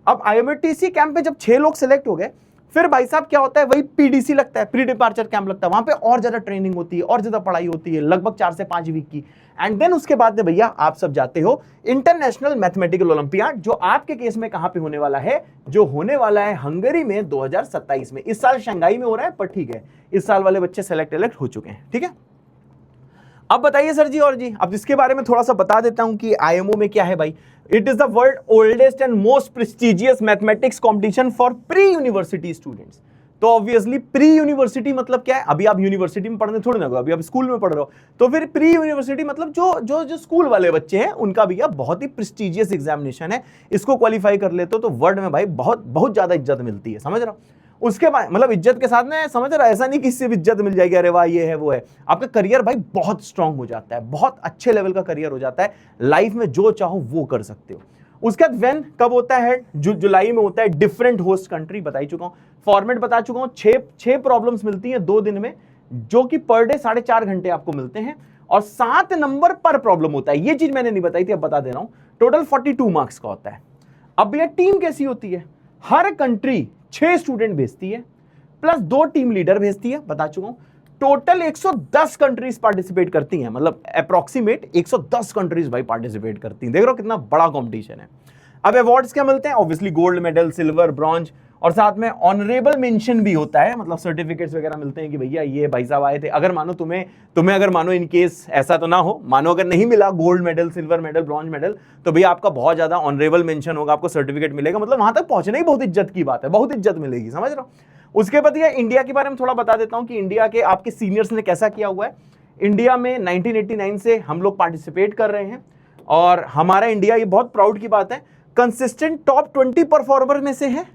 अब IMTC कैंप में जब 6 लोग सिलेक्ट हो गए, फिर भाई साहब क्या होता है, वही PDC लगता है, प्री डिपार्चर कैंप लगता है, वहां पे और ज्यादा ट्रेनिंग होती है, और ज्यादा पढ़ाई होती है, लगभग 4 से 5 वीक की। एंड देन उसके बाद में भैया आप सब जाते हो इंटरनेशनल मैथमेटिकल ओलंपियाड, जो आपके केस में कहां पे होने वाला है, जो होने वाला है हंगरी में 2027 में। इस साल शंघाई में हो रहा है, पर ठीक है, इस साल वाले बच्चे सेलेक्ट हो चुके हैं, ठीक है। अब बताइए सर जी, और जी अब इसके बारे में थोड़ा सा बता देता हूं कि IMO में क्या है भाई। It is the world oldest and most prestigious mathematics competition for pre university students. तो ऑब्वियसली प्री यूनिवर्सिटी मतलब क्या है, अभी आप यूनिवर्सिटी में पढ़ने थोड़ी ना हो, अभी आप स्कूल में पढ़ रहे हो, तो फिर प्री यूनिवर्सिटी मतलब जो स्कूल वाले बच्चे हैं उनका भैया बहुत ही प्रेस्टिजियस एग्जामिनेशन है। इसको क्वालिफाई कर लेते हो तो वर्ल्ड में भाई बहुत ज्यादा इज्जत मिलती है, समझ रहा हो। उसके बाद मतलब इज्जत के साथ में, समझ रहा है, ऐसा नहीं कि इससे भी इज्जत मिल जाएगी, अरे वाह ये है वो है, आपका करियर भाई बहुत स्ट्रांग हो जाता है, बहुत अच्छे लेवल का करियर हो जाता है, लाइफ में जो चाहो वो कर सकते हो। उसके बाद वेन कब होता है, जुलाई में होता है, डिफरेंट होस्ट कंट्री बता ही चुका हूं, फॉर्मेट बता चुका हूं, 6 प्रॉब्लम्स मिलती हैं 2 दिन में, जो कि पर डे 4.5 घंटे आपको मिलते हैं, और 7 नंबर पर प्रॉब्लम होता है। ये चीज मैंने नहीं बताई थी, अब बता दे रहा हूं, टोटल 42 मार्क्स का होता है। अब ये टीम कैसी होती है, हर कंट्री 6 स्टूडेंट भेजती है, प्लस 2 टीम लीडर भेजती है, बता चुका हूं। टोटल 110 कंट्रीज पार्टिसिपेट करती हैं, मतलब अप्रोक्सीमेट 110 कंट्रीज भाई पार्टिसिपेट करती हैं। देख रहे हो कितना बड़ा कंपटीशन है। अब अवार्ड्स क्या मिलते हैं, obviously gold medal, silver, bronze, और साथ में ऑनरेबल मेंशन भी होता है, मतलब सर्टिफिकेट्स वगैरह मिलते हैं कि भैया ये भाई साहब आए थे। अगर मानो तुम्हें अगर मानो इन केस ऐसा तो ना हो, मानो अगर नहीं मिला gold medal, silver medal, bronze medal, तो भैया आपका बहुत ज्यादा ऑनरेबल मेंशन होगा, आपको सर्टिफिकेट मिलेगा, मतलब वहां तक पहुंचना ही बहुत इज्जत की बात है, बहुत इज्जत मिलेगी, समझ रहे हो। उसके बाद ये इंडिया के बारे में थोड़ा बता देता हूं कि इंडिया के आपके सीनियर्स ने कैसा किया हुआ है। इंडिया में 1989 से हम लोग पार्टिसिपेट कर रहे हैं, और हमारा इंडिया, ये बहुत प्राउड की बात है, कंसिस्टेंट टॉप 20 परफॉर्मर में से है।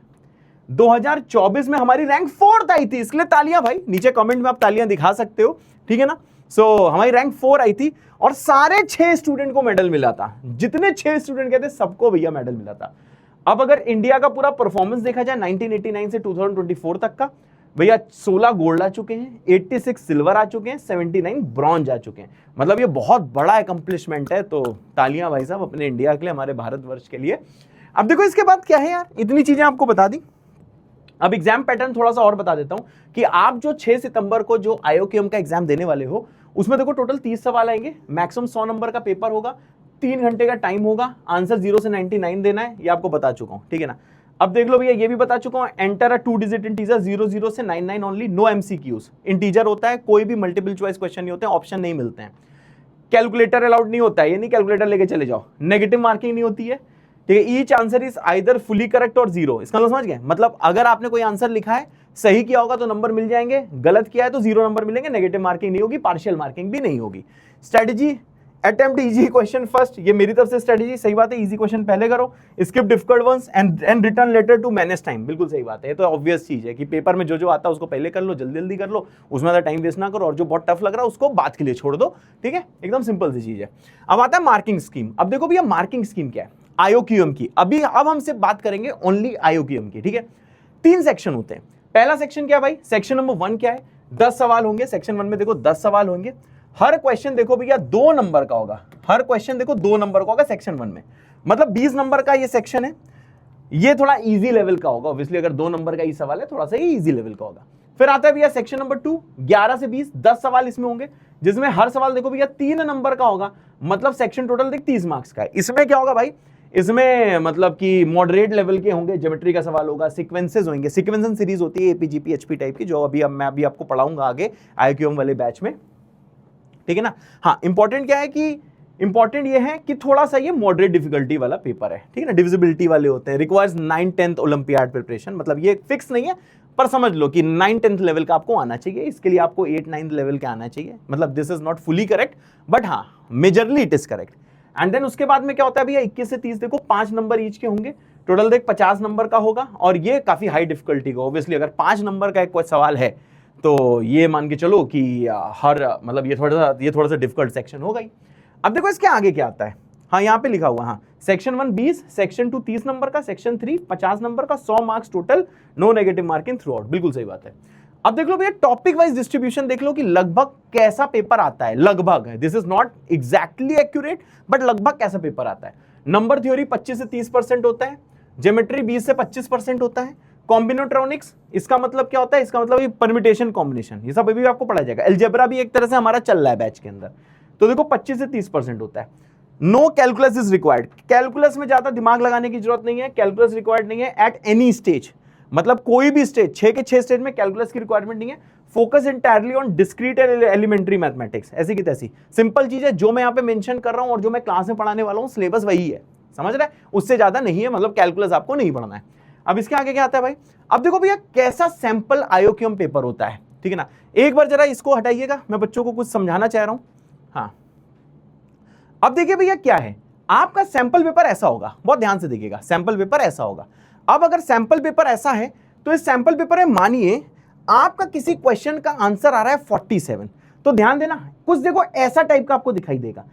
2024 में हमारी रैंक 4th आई थी, इसलिए तालियां भाई, नीचे कमेंट में आप तालियां दिखा सकते हो, ठीक है ना। सो हमारी रैंक 4 आई थी, और सारे 6 स्टूडेंट को मेडल मिला था, जितने 6 स्टूडेंट गए थे सबको भैया मेडल मिला था। अब अगर इंडिया का पूरा परफॉर्मेंस देखा जाए 1989 से 2024 तक का, भैया 16 गोल्ड आ चुके हैं, 86 सिल्वर आ चुके हैं, 79 ब्रॉन्ज आ चुके हैं, मतलब ये बहुत बड़ा अकम्पलिशमेंट है। तो तालियां भाई साहब अपने इंडिया के लिए, हमारे भारतवर्ष के लिए। अब देखो इसके बाद क्या है यार, इतनी चीजें आपको बता दी। अब एग्जाम पैटर्न थोड़ा सा और बता देता हूं कि आप जो 6 सितंबर को जो IOQM का एग्जाम देने वाले हो, उसमें देखो टोटल 30 सवाल आएंगे, मैक्सिमम 100 नंबर का पेपर होगा, 3 घंटे का टाइम होगा, आंसर 0 से 99 देना है, ये आपको बता चुका हूं, ठीक है ना। अब देख लो भैया, ये भी बता चुका हूं, एंटर अ 2 डिजिट इंटीजर, 00 से 99 ओनली, नो MCQs, इंटीजर होता है, कोई भी मल्टीपल चॉइस क्वेश्चन नहीं होते, ऑप्शन नहीं मिलते हैं, कैलकुलेटर अलाउड नहीं होता है, ये नहीं कैलकुलेटर लेके चले जाओ, नेगेटिव मार्किंग नहीं होती है, ठीक है। Each answer is either fully correct और 0, इसका मतलब समझ गए, मतलब अगर आपने कोई आंसर लिखा है, सही किया होगा तो नंबर मिल जाएंगे, गलत किया है तो 0 नंबर मिलेंगे, नेगेटिव मार्किंग नहीं होगी, पार्शियल मार्किंग भी नहीं होगी। Strategy, attempt easy question first, ये मेरी तरफ से स्ट्रेटजी, सही बात है, इजी क्वेश्चन पहले करो, skip difficult ones and return later to manage time, बिल्कुल सही बात है। ये तो ऑब्वियस चीज है कि पेपर में जो आता है उसको पहले कर लो, जल्दी जल्दी कर लो, उसमें ज्यादा टाइम वेस्ट ना करो, और जो बहुत टफ लग रहा है उसको बात के लिए छोड़ दो, ठीक है, एकदम सिंपल सी चीज है। अब आता है मार्किंग स्कीम। अब देखो भैया मार्किंग स्कीम क्या है IOQM की, अब हम सिर्फ बात करेंगे ओनली IOQM की, ठीक है। 3 सेक्शन होते हैं। पहला सेक्शन क्या है भाई, सेक्शन नंबर 1 क्या है, 10 सवाल होंगे, सेक्शन 1 में देखो 10 सवाल होंगे, हर क्वेश्चन देखो भैया 2 नंबर का होगा, हर क्वेश्चन देखो 2 नंबर का होगा सेक्शन 1 में, मतलब 20 नंबर का ये सेक्शन है, ये थोड़ा इजी लेवल का होगा, ऑब्वियसली अगर 2 नंबर का ही सवाल है थोड़ा सा ही इजी लेवल का होगा। फिर आता है भैया सेक्शन नंबर 2, 11 से 20, 10 सवाल इसमें होंगे, जिसमें हर सवाल देखो भैया 3 नंबर का होगा, मतलब सेक्शन टोटल देख 30 मार्क्स का है। इसमें क्या होगा भाई, इसमें मतलब कि मॉडरेट लेवल के होंगे, ज्योमेट्री का सवाल होगा, सीक्वेंसेस होंगे, सीक्वेंस सीरीज होती है APGP HP टाइप की, जो मैं अभी आपको पढ़ाऊंगा आगे IOQM वाले बैच में, ठीक है ना। हाँ, इंपॉर्टेंट क्या है कि इंपॉर्टेंट ये है कि थोड़ा सा ये मॉडरेट डिफिकल्टी वाला पेपर है, ठीक है ना, डिविजिबिलिटी वाले होते हैं, requires 9th 10th olympiad preparation, मतलब ये फिक्स नहीं है, पर समझ लो कि 9-10th लेवल का आपको आना चाहिए, इसके लिए आपको 8-9th लेवल का आना चाहिए, मतलब this is not fully correct but हाँ majorly it is correct. And then उसके बाद में क्या होता है भैया, 21 से 30 देखो 5 नंबर ईच के होंगे, टोटल देख 50 नंबर का होगा, और ये काफी हाई डिफिकल्टी का, ऑब्वियसली अगर 5 नंबर का एक कोई सवाल है तो ये मान के चलो कि हर मतलब ये थोड़ा सा डिफिकल्ट सेक्शन होगा ही। अब देखो इसके आगे क्या आता है, हाँ यहाँ पे लिखा हुआ, हाँ सेक्शन 1 20, सेक्शन 2 30 नंबर का, सेक्शन 3 50 नंबर का, 100 marks total, no negative marking throughout, बिल्कुल सही बात है। अब देख लो भैया टॉपिक वाइज डिस्ट्रीब्यूशन देख लो कि लगभग कैसा पेपर आता है, लगभग है, this is not exactly accurate but लगभग कैसा पेपर आता है। नंबर थ्योरी 25 से 30% होता है, ज्योमेट्री 20 से 25% होता है, कॉम्बिनेट्रॉनिक्स इसका मतलब क्या होता है, इसका मतलब ये परम्यूटेशन कॉम्बिनेशन, ये सब अभी भी आपको पढ़ा जाएगा। अलजेब्रा भी एक तरह से हमारा चल रहा है बैच के अंदर, तो देखो 25 से 30% होता है। No calculus is required, calculus में ज्यादा दिमाग लगाने की जरूरत नहीं है, कैलकुलस रिक्वायर्ड नहीं है एट एनी स्टेज, मतलब कोई भी स्टेज, 6 के 6 स्टेज में कैलकुलस की रिक्वायरमेंट नहीं है। Focus entirely on discrete and elementary mathematics, ऐसी की तैसी सिंपल चीज है, जो मैं यहाँ पे मेंशन कर रहा हूं और जो मैं क्लास में पढ़ाने वाला हूं सिलेबस वही है, समझ रहे हैं, उससे ज्यादा नहीं है, मतलब कैलकुलस आपको नहीं पढ़ना है। अब इसके आगे क्या आता है भाई, अब देखो भैया कैसा सैंपल आयोक्यम पेपर होता है, ठीक है ना, एक बार जरा इसको हटाइएगा, मैं बच्चों को कुछ समझाना चाह रहा हूं। हाँ अब देखिए भैया क्या है, आपका सैंपल पेपर ऐसा होगा, बहुत ध्यान से देखिएगा, सैंपल पेपर ऐसा होगा। अब अगर सैंपल पेपर ऐसा है तो इस सैंपल पेपर में मानिए आपका किसी क्वेश्चन का आंसर आ रहा है 47, तो ध्यान देना कुछ देखो ऐसा टाइप का आपको दिखाई देगा।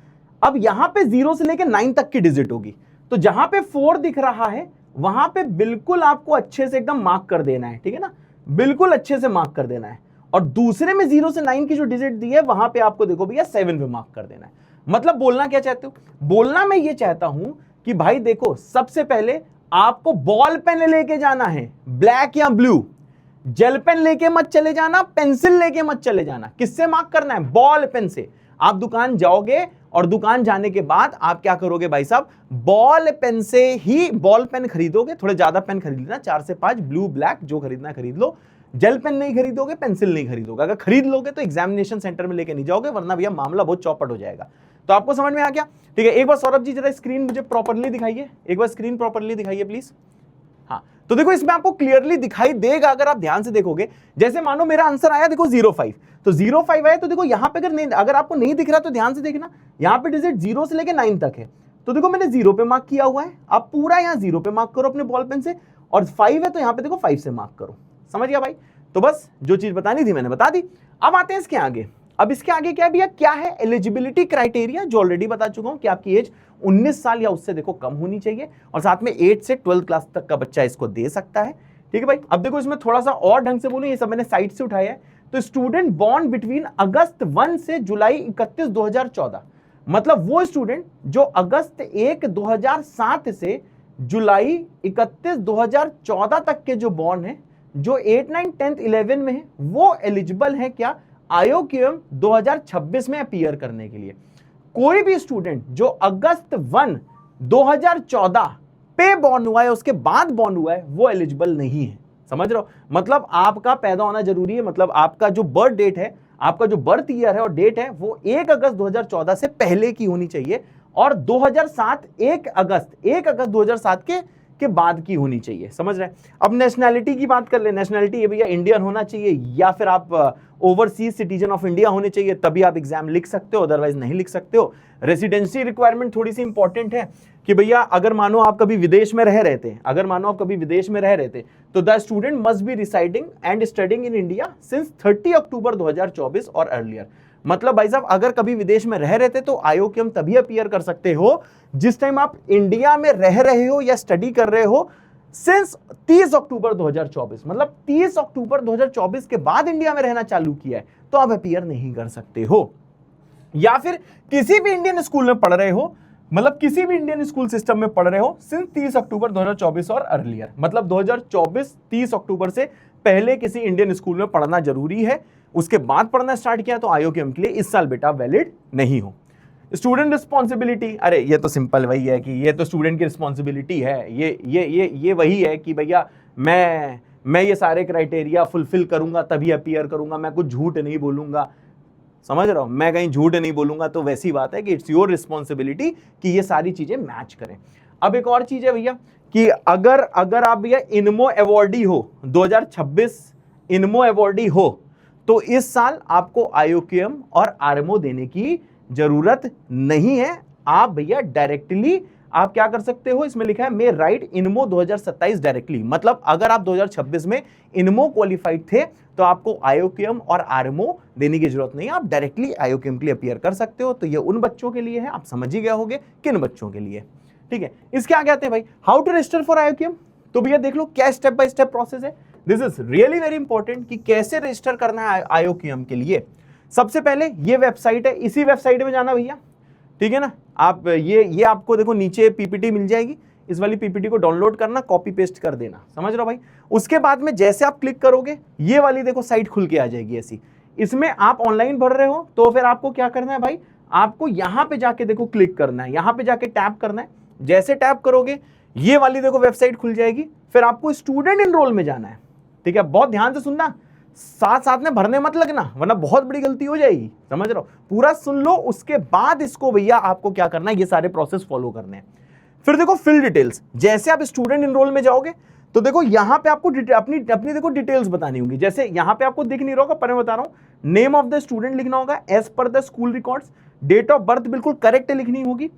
अब यहां पे 0 से लेकर 9 तक की डिजिट होगी, तो जहां पे 4 दिख रहा है वहां पे बिल्कुल आपको अच्छे से एकदम मार्क कर देना है, ठीक है ना, बिल्कुल अच्छे से मार्क कर देना है। और दूसरे में 0 से 9 की जो डिजिट दी है वहां पे आपको देखो भैया 7 पे मार्क कर देना है। मतलब बोलना क्या चाहते हो, बोलना मैं ये चाहता हूं कि भाई देखो सबसे पहले आपको बॉल पेन लेके जाना है, ब्लैक या ब्लू, जेल पेन लेके मत चले जाना, पेंसिल लेके मत चले जाना, किससे मार्क करना है, बॉल पेन से। आप दुकान जाओगे और दुकान जाने के बाद आप क्या करोगे भाई साहब, बॉल पेन से ही बॉल पेन खरीदोगे, थोड़े ज्यादा पेन खरीद लेना, 4 से 5, ब्लू ब्लैक जो खरीदना खरीद लो, जेल पेन नहीं खरीदोगे, पेंसिल नहीं खरीदोगे, अगर खरीद लोगे तो एग्जामिनेशन सेंटर में लेके नहीं जाओगे, वरना भैया मामला बहुत चौपट हो जाएगा। तो आपको समझ में आ गया, ठीक है। एक बार सौरभ जी जरा स्क्रीन मुझे प्रॉपर्ली दिखाइए, एक बार स्क्रीन प्रॉपर्ली दिखाइए प्लीज। हाँ तो देखो इसमें आपको क्लियरली दिखाई देगा अगर आप ध्यान से देखोगे, जैसे मानो मेरा आंसर आया देखो 05, तो 05 आया, तो देखो यहाँ पे अगर आपको नहीं दिख रहा तो ध्यान से देखना, यहाँ पे डिजिट 0 से लेके 9 तक है, तो देखो मैंने 0 पे मार्क किया हुआ है, आप पूरा यहाँ 0 पे मार्क करो अपने बॉल पेन से, और 5 है तो यहाँ पे देखो 5 से मार्क करो, समझ गया भाई। तो बस जो चीज बतानी थी मैंने बता दी। अब आते हैं इसके आगे, अब इसके आगे क्या भैया, क्या है एलिजिबिलिटी क्राइटेरिया, जो ऑलरेडी बता चुका हूं कि आपकी एज 19 साल या उससे देखो कम होनी चाहिए, और साथ में 8 से 12 क्लास तक का बच्चा इसको दे सकता है, ठीक है भाई। अब देखो इसमें थोड़ा सा और ढंग से बोलूं, ये सब मैंने साइट से उठाया है, तो स्टूडेंट बॉर्न बिटवीन अगस्त 1 से जुलाई 31 2014, मतलब वो स्टूडेंट जो अगस्त 1 2007 से जुलाई 31 2014 तक के जो बॉर्न है, जो 8, 9, 10, 11 में है, वो एलिजिबल है क्या आयोक्यम 2026 में अपीयर करने के लिए। कोई भी स्टूडेंट जो अगस्त 1 2014 पे बॉर्न हुआ है, उसके बाद बॉर्न हुआ है, वो एलिजिबल नहीं है, समझ रहे हो। मतलब आपका पैदा होना जरूरी है, मतलब आपका जो बर्थ डेट है, आपका जो बर्थ ईयर है और डेट है, वो 1 अगस्त 2014 से पहले की होनी चाहिए, और 2007 1 अगस्त 2007 के बाद की होनी चाहिए, समझ रहे हैं। अब नेशनैलिटी की बात कर ले, नेशनैलिटी ये भैया इंडियन होना चाहिए या फिर आप ओवरसीज सिटीजन ऑफ इंडिया होने चाहिए, तभी आप एग्जाम लिख सकते हो, अदरवाइज नहीं लिख सकते हो। रेसिडेंसी रिक्वायरमेंट थोड़ी सी इंपॉर्टेंट है कि भैया अगर मानो आप कभी विदेश में रह रहे थे, तो the student must be residing and studying in India since 30 अक्टूबर 2024 और अर्लियर। मतलब भाई साहब अगर कभी विदेश में रह रहे थे तो आयोक्यम तभी अपीयर कर सकते हो जिस टाइम आप इंडिया में रह रहे हो या स्टडी कर रहे हो सिंस 30 अक्टूबर 2024, मतलब 30 अक्टूबर 2024 के बाद इंडिया में रहना चालू किया है, तो आप अपीयर नहीं कर सकते हो। या फिर किसी भी इंडियन स्कूल में पढ़ रहे हो, मतलब किसी भी इंडियन स्कूल सिस्टम में पढ़ रहे हो सिंस 30 अक्टूबर 2024 और अर्लियर, मतलब 2024 30 अक्टूबर से पहले किसी इंडियन स्कूल में पढ़ना जरूरी है, उसके बाद पढ़ना स्टार्ट किया तो आयोक्यम के लिए इस साल बेटा वैलिड नहीं हो। स्टूडेंट रिस्पॉन्सिबिलिटी, अरे ये तो सिंपल वही है कि ये तो स्टूडेंट की रिस्पॉन्सिबिलिटी है, ये वही है कि भैया मैं ये सारे क्राइटेरिया फुलफिल करूंगा तभी अपीयर करूंगा, मैं कुछ झूठ नहीं बोलूंगा, समझ रहा हूं, मैं कहीं झूठ नहीं बोलूंगा, तो वैसी बात है कि इट्स योर रिस्पॉन्सिबिलिटी कि ये सारी चीजें मैच करें। अब एक और चीज है भैया कि अगर आप भैया इनमो अवॉर्डी हो 2026 इनमो अवॉर्डी हो तो इस साल आपको IOQM और RMO देने की जरूरत नहीं है। आप भैया डायरेक्टली आप क्या कर सकते हो, इसमें लिखा है मे राइट इनमो 2027 डायरेक्टली, मतलब अगर आप 2026 में इनमो क्वालिफाइड थे तो आपको IOQM और RMO देने की जरूरत नहीं है, आप डायरेक्टली IOQM के लिए अपीयर कर सकते हो। तो ये उन बच्चों के लिए है, आप समझ ही गए होंगे किन बच्चों के लिए, ठीक है। इसके आगे आते हैं भाई how to register for IOQM। तो भैया देख लो क्या स्टेप बाय स्टेप प्रोसेस है, this is really very important कि कैसे रजिस्टर करना है IOQM के लिए। सबसे पहले ये वेबसाइट है, इसी वेबसाइट में जाना भैया, ठीक है ना। आप ये आपको देखो नीचे PPT मिल जाएगी, इस वाली PPT को डाउनलोड करना, कॉपी पेस्ट कर देना, समझ रहे हो भाई। उसके बाद में जैसे आप क्लिक करोगे ये वाली देखो साइट खुल के आ जाएगी ऐसी, इसमें आप ऑनलाइन भर रहे हो तो फिर आपको क्या करना है भाई, आपको यहां पे जाके देखो क्लिक करना है, यहां पे जाके टैप करना है। जैसे टैप करोगे ये वाली देखो वेबसाइट खुल जाएगी, फिर आपको स्टूडेंट एनरोल में जाना है, ठीक है। बहुत ध्यान से सुनना, साथ साथ में भरने मत लगना वरना बहुत बड़ी गलती हो जाएगी, समझ रहे हो। पूरा सुन लो, उसके बाद इसको भैया आपको क्या करना है, ये सारे प्रोसेस फॉलो करने हैं। फिर देखो फिल डिटेल्स, जैसे आप स्टूडेंट एनरोल में जाओगे तो देखो यहां पे आपको अपनी देखो डिटेल्स बतानी होगी। जैसे यहां पे आपको दिख नहीं रहा होगा पर मैं बता रहा हूं, नेम ऑफ द स्टूडेंट लिखना होगा एज पर the school records, date of birth बिल्कुल करेक्ट लिखनी होगी,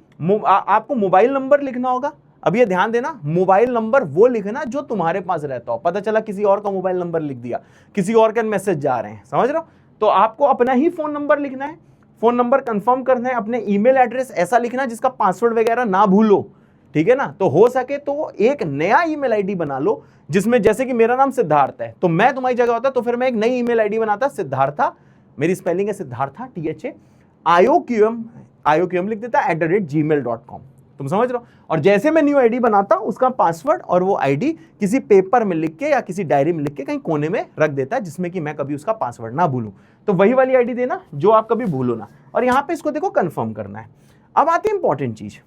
आपको मोबाइल नंबर लिखना होगा। अब ये ध्यान देना, मोबाइल नंबर वो लिखना जो तुम्हारे पास रहता हो, पता चला किसी और का मोबाइल नंबर लिख दिया, किसी और के मैसेज जा रहे हैं, समझ रहे हो। तो आपको अपना ही फोन नंबर लिखना है, फोन नंबर कंफर्म करना है, अपने ईमेल एड्रेस ऐसा लिखना जिसका पासवर्ड वगैरह ना भूलो, ठीक है ना। तो हो सके तो एक नया ईमेल आईडी बना लो, जिसमें जैसे कि मेरा नाम सिद्धार्थ है तो मैं तुम्हारी जगह होता तो फिर मैं एक नई ईमेल आईडी बनाता, सिद्धार्था, मेरी स्पेलिंग है सिद्धार्था THA IOQM लिख देता @gmail.com, तुम समझ रहे हो। और जैसे मैं न्यू आईडी बनाता उसका पासवर्ड और वो आईडी किसी पेपर में लिख के या किसी डायरी में लिख के कहीं कोने में रख देता है, जिसमें कि मैं कभी उसका पासवर्ड ना भूलूं। तो वही वाली आईडी देना जो आप कभी भूलो ना, और यहां पे इसको देखो कंफर्म करना है। अब आती है इंपॉर्टेंट चीज,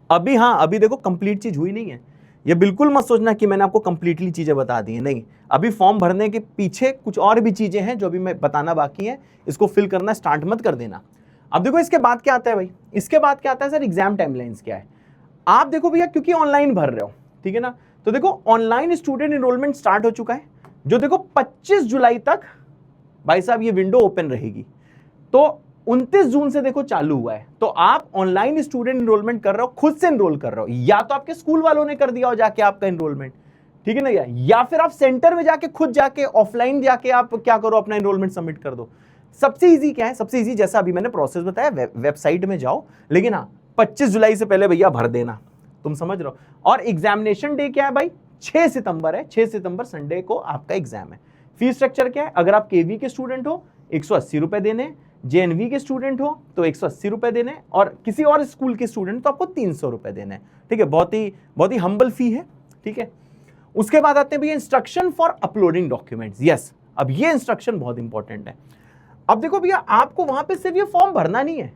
अभी देखो कंप्लीट चीज हुई नहीं है, ये बिल्कुल मत सोचना कि मैंने आपको कंप्लीटली चीजें बता दी है, नहीं। अभी फॉर्म भरने के पीछे कुछ और भी चीजें हैं जो अभी मैं बताना बाकी है, इसको फिल करना स्टार्ट मत कर देना। अब देखो इसके बाद क्या आता है भाई, इसके बाद क्या आता है सर, एग्जाम टाइमलाइंस क्या है। आप देखो भैया क्योंकि ऑनलाइन भर रहे हो, ठीक है ना, तो देखो ऑनलाइन स्टूडेंट एनरोलमेंट स्टार्ट हो चुका है, जो देखो 25 जुलाई तक भाई साहब ये विंडो ओपन रहेगी। तो 29 जून से देखो चालू हुआ है, तो आप ऑनलाइन स्टूडेंट एनरोलमेंट कर रहे हो, खुद से एनरोल कर रहे हो, या तो आपके स्कूल वालों ने कर दिया हो जाके आपका एनरोलमेंट, ठीक है ना, या फिर आप सेंटर में जाके खुद जाके ऑफलाइन जाके आप क्या करो, अपना एनरोलमेंट सबमिट कर दो। सबसे इजी क्या है, सबसे इजी जैसा अभी मैंने प्रोसेस बताया, वेबसाइट में जाओ, लेकिन हाँ 25 जुलाई से पहले भैया भर देना, तुम समझ रहे हो। और एग्जामिनेशन डे क्या है भाई, 6 सितंबर है, 6 सितंबर संडे को आपका एग्जाम है। फीस स्ट्रक्चर क्या है, अगर आप KV के स्टूडेंट हो 180 रुपए देने, JNV के स्टूडेंट हो तो 180 रुपए देने, और किसी और स्कूल के स्टूडेंट तो आपको 300 रुपए देने, ठीक है। बहुत ही हम्बल फी है, ठीक है। उसके बाद आते हैं भैया instruction for uploading documents, yes. अब ये इंस्ट्रक्शन बहुत इंपॉर्टेंट है। अब देखो भैया आपको वहां पे सिर्फ ये फॉर्म भरना नहीं है,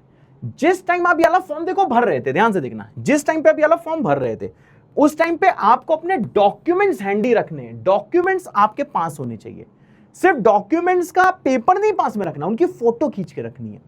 जिस टाइम आप ये वाला फॉर्म देखो भर रहे थे, ध्यान से देखना, जिस टाइम पे आप ये वाला फॉर्म भर रहे थे उस टाइम पे आपको अपने डॉक्यूमेंट्स हैंडी रखने हैं, डॉक्यूमेंट्स आपके पास होने चाहिए। सिर्फ डॉक्यूमेंट्स का पेपर नहीं पास में रखना, उनकी फोटो खींच के रखनी है,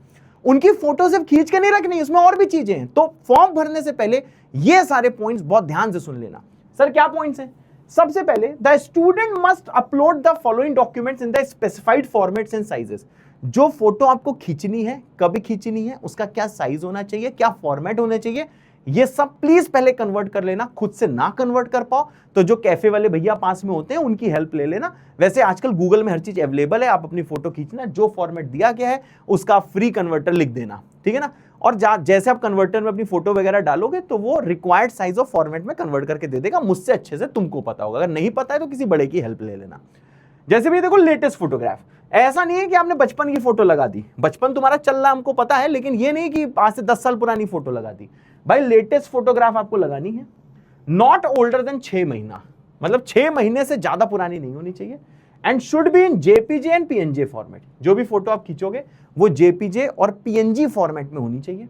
उनकी फोटो सिर्फ खींच के नहीं रखनी है, उसमें और भी चीजें हैं। तो फॉर्म भरने से पहले ये सारे पॉइंट्स बहुत ध्यान से सुन लेना। सर क्या पॉइंट्स हैं, सबसे पहले the student must upload the following documents in the specified formats and sizes. जो फोटो आपको खींचनी है, कभी खींचनी है, उसका क्या साइज होना चाहिए, क्या फॉर्मेट होना चाहिए, ये सब प्लीज पहले कन्वर्ट कर लेना। खुद से ना कन्वर्ट कर पाओ तो जो कैफे वाले भैया पास में होते हैं उनकी हेल्प ले लेना। वैसे आजकल गूगल में हर चीज अवेलेबल है, आप अपनी फोटो खींचना, जो फॉर्मेट दिया गया है उसका फ्री कन्वर्टर लिख देना, ठीक है ना। और जैसे आप कन्वर्टर में अपनी फोटो वगैरह डालोगे तो वो रिक्वायर्ड साइज ऑफ फॉर्मेट में कन्वर्ट करके दे देगा, मुझसे अच्छे से तुमको पता होगा। अगर नहीं पता है तो किसी बड़े की हेल्प ले लेना। जैसे भी देखो लेटेस्ट फोटोग्राफ, ऐसा नहीं है कि आपने बचपन की फोटो लगा दी, बचपन तुम्हारा चल रहा हमको पता है, लेकिन ये नहीं कि आज से 10 साल पुरानी फोटो लगा दी। भाई लेटेस्ट फोटोग्राफ आपको लगानी है, नॉट ओल्डर देन 6 महीना, मतलब 6 महीने से ज्यादा पुरानी नहीं होनी चाहिए, and should be in JPG and PNG format. जो भी फोटो आप खींचोगे वो JPG और PNG फॉर्मेट में होनी चाहिए।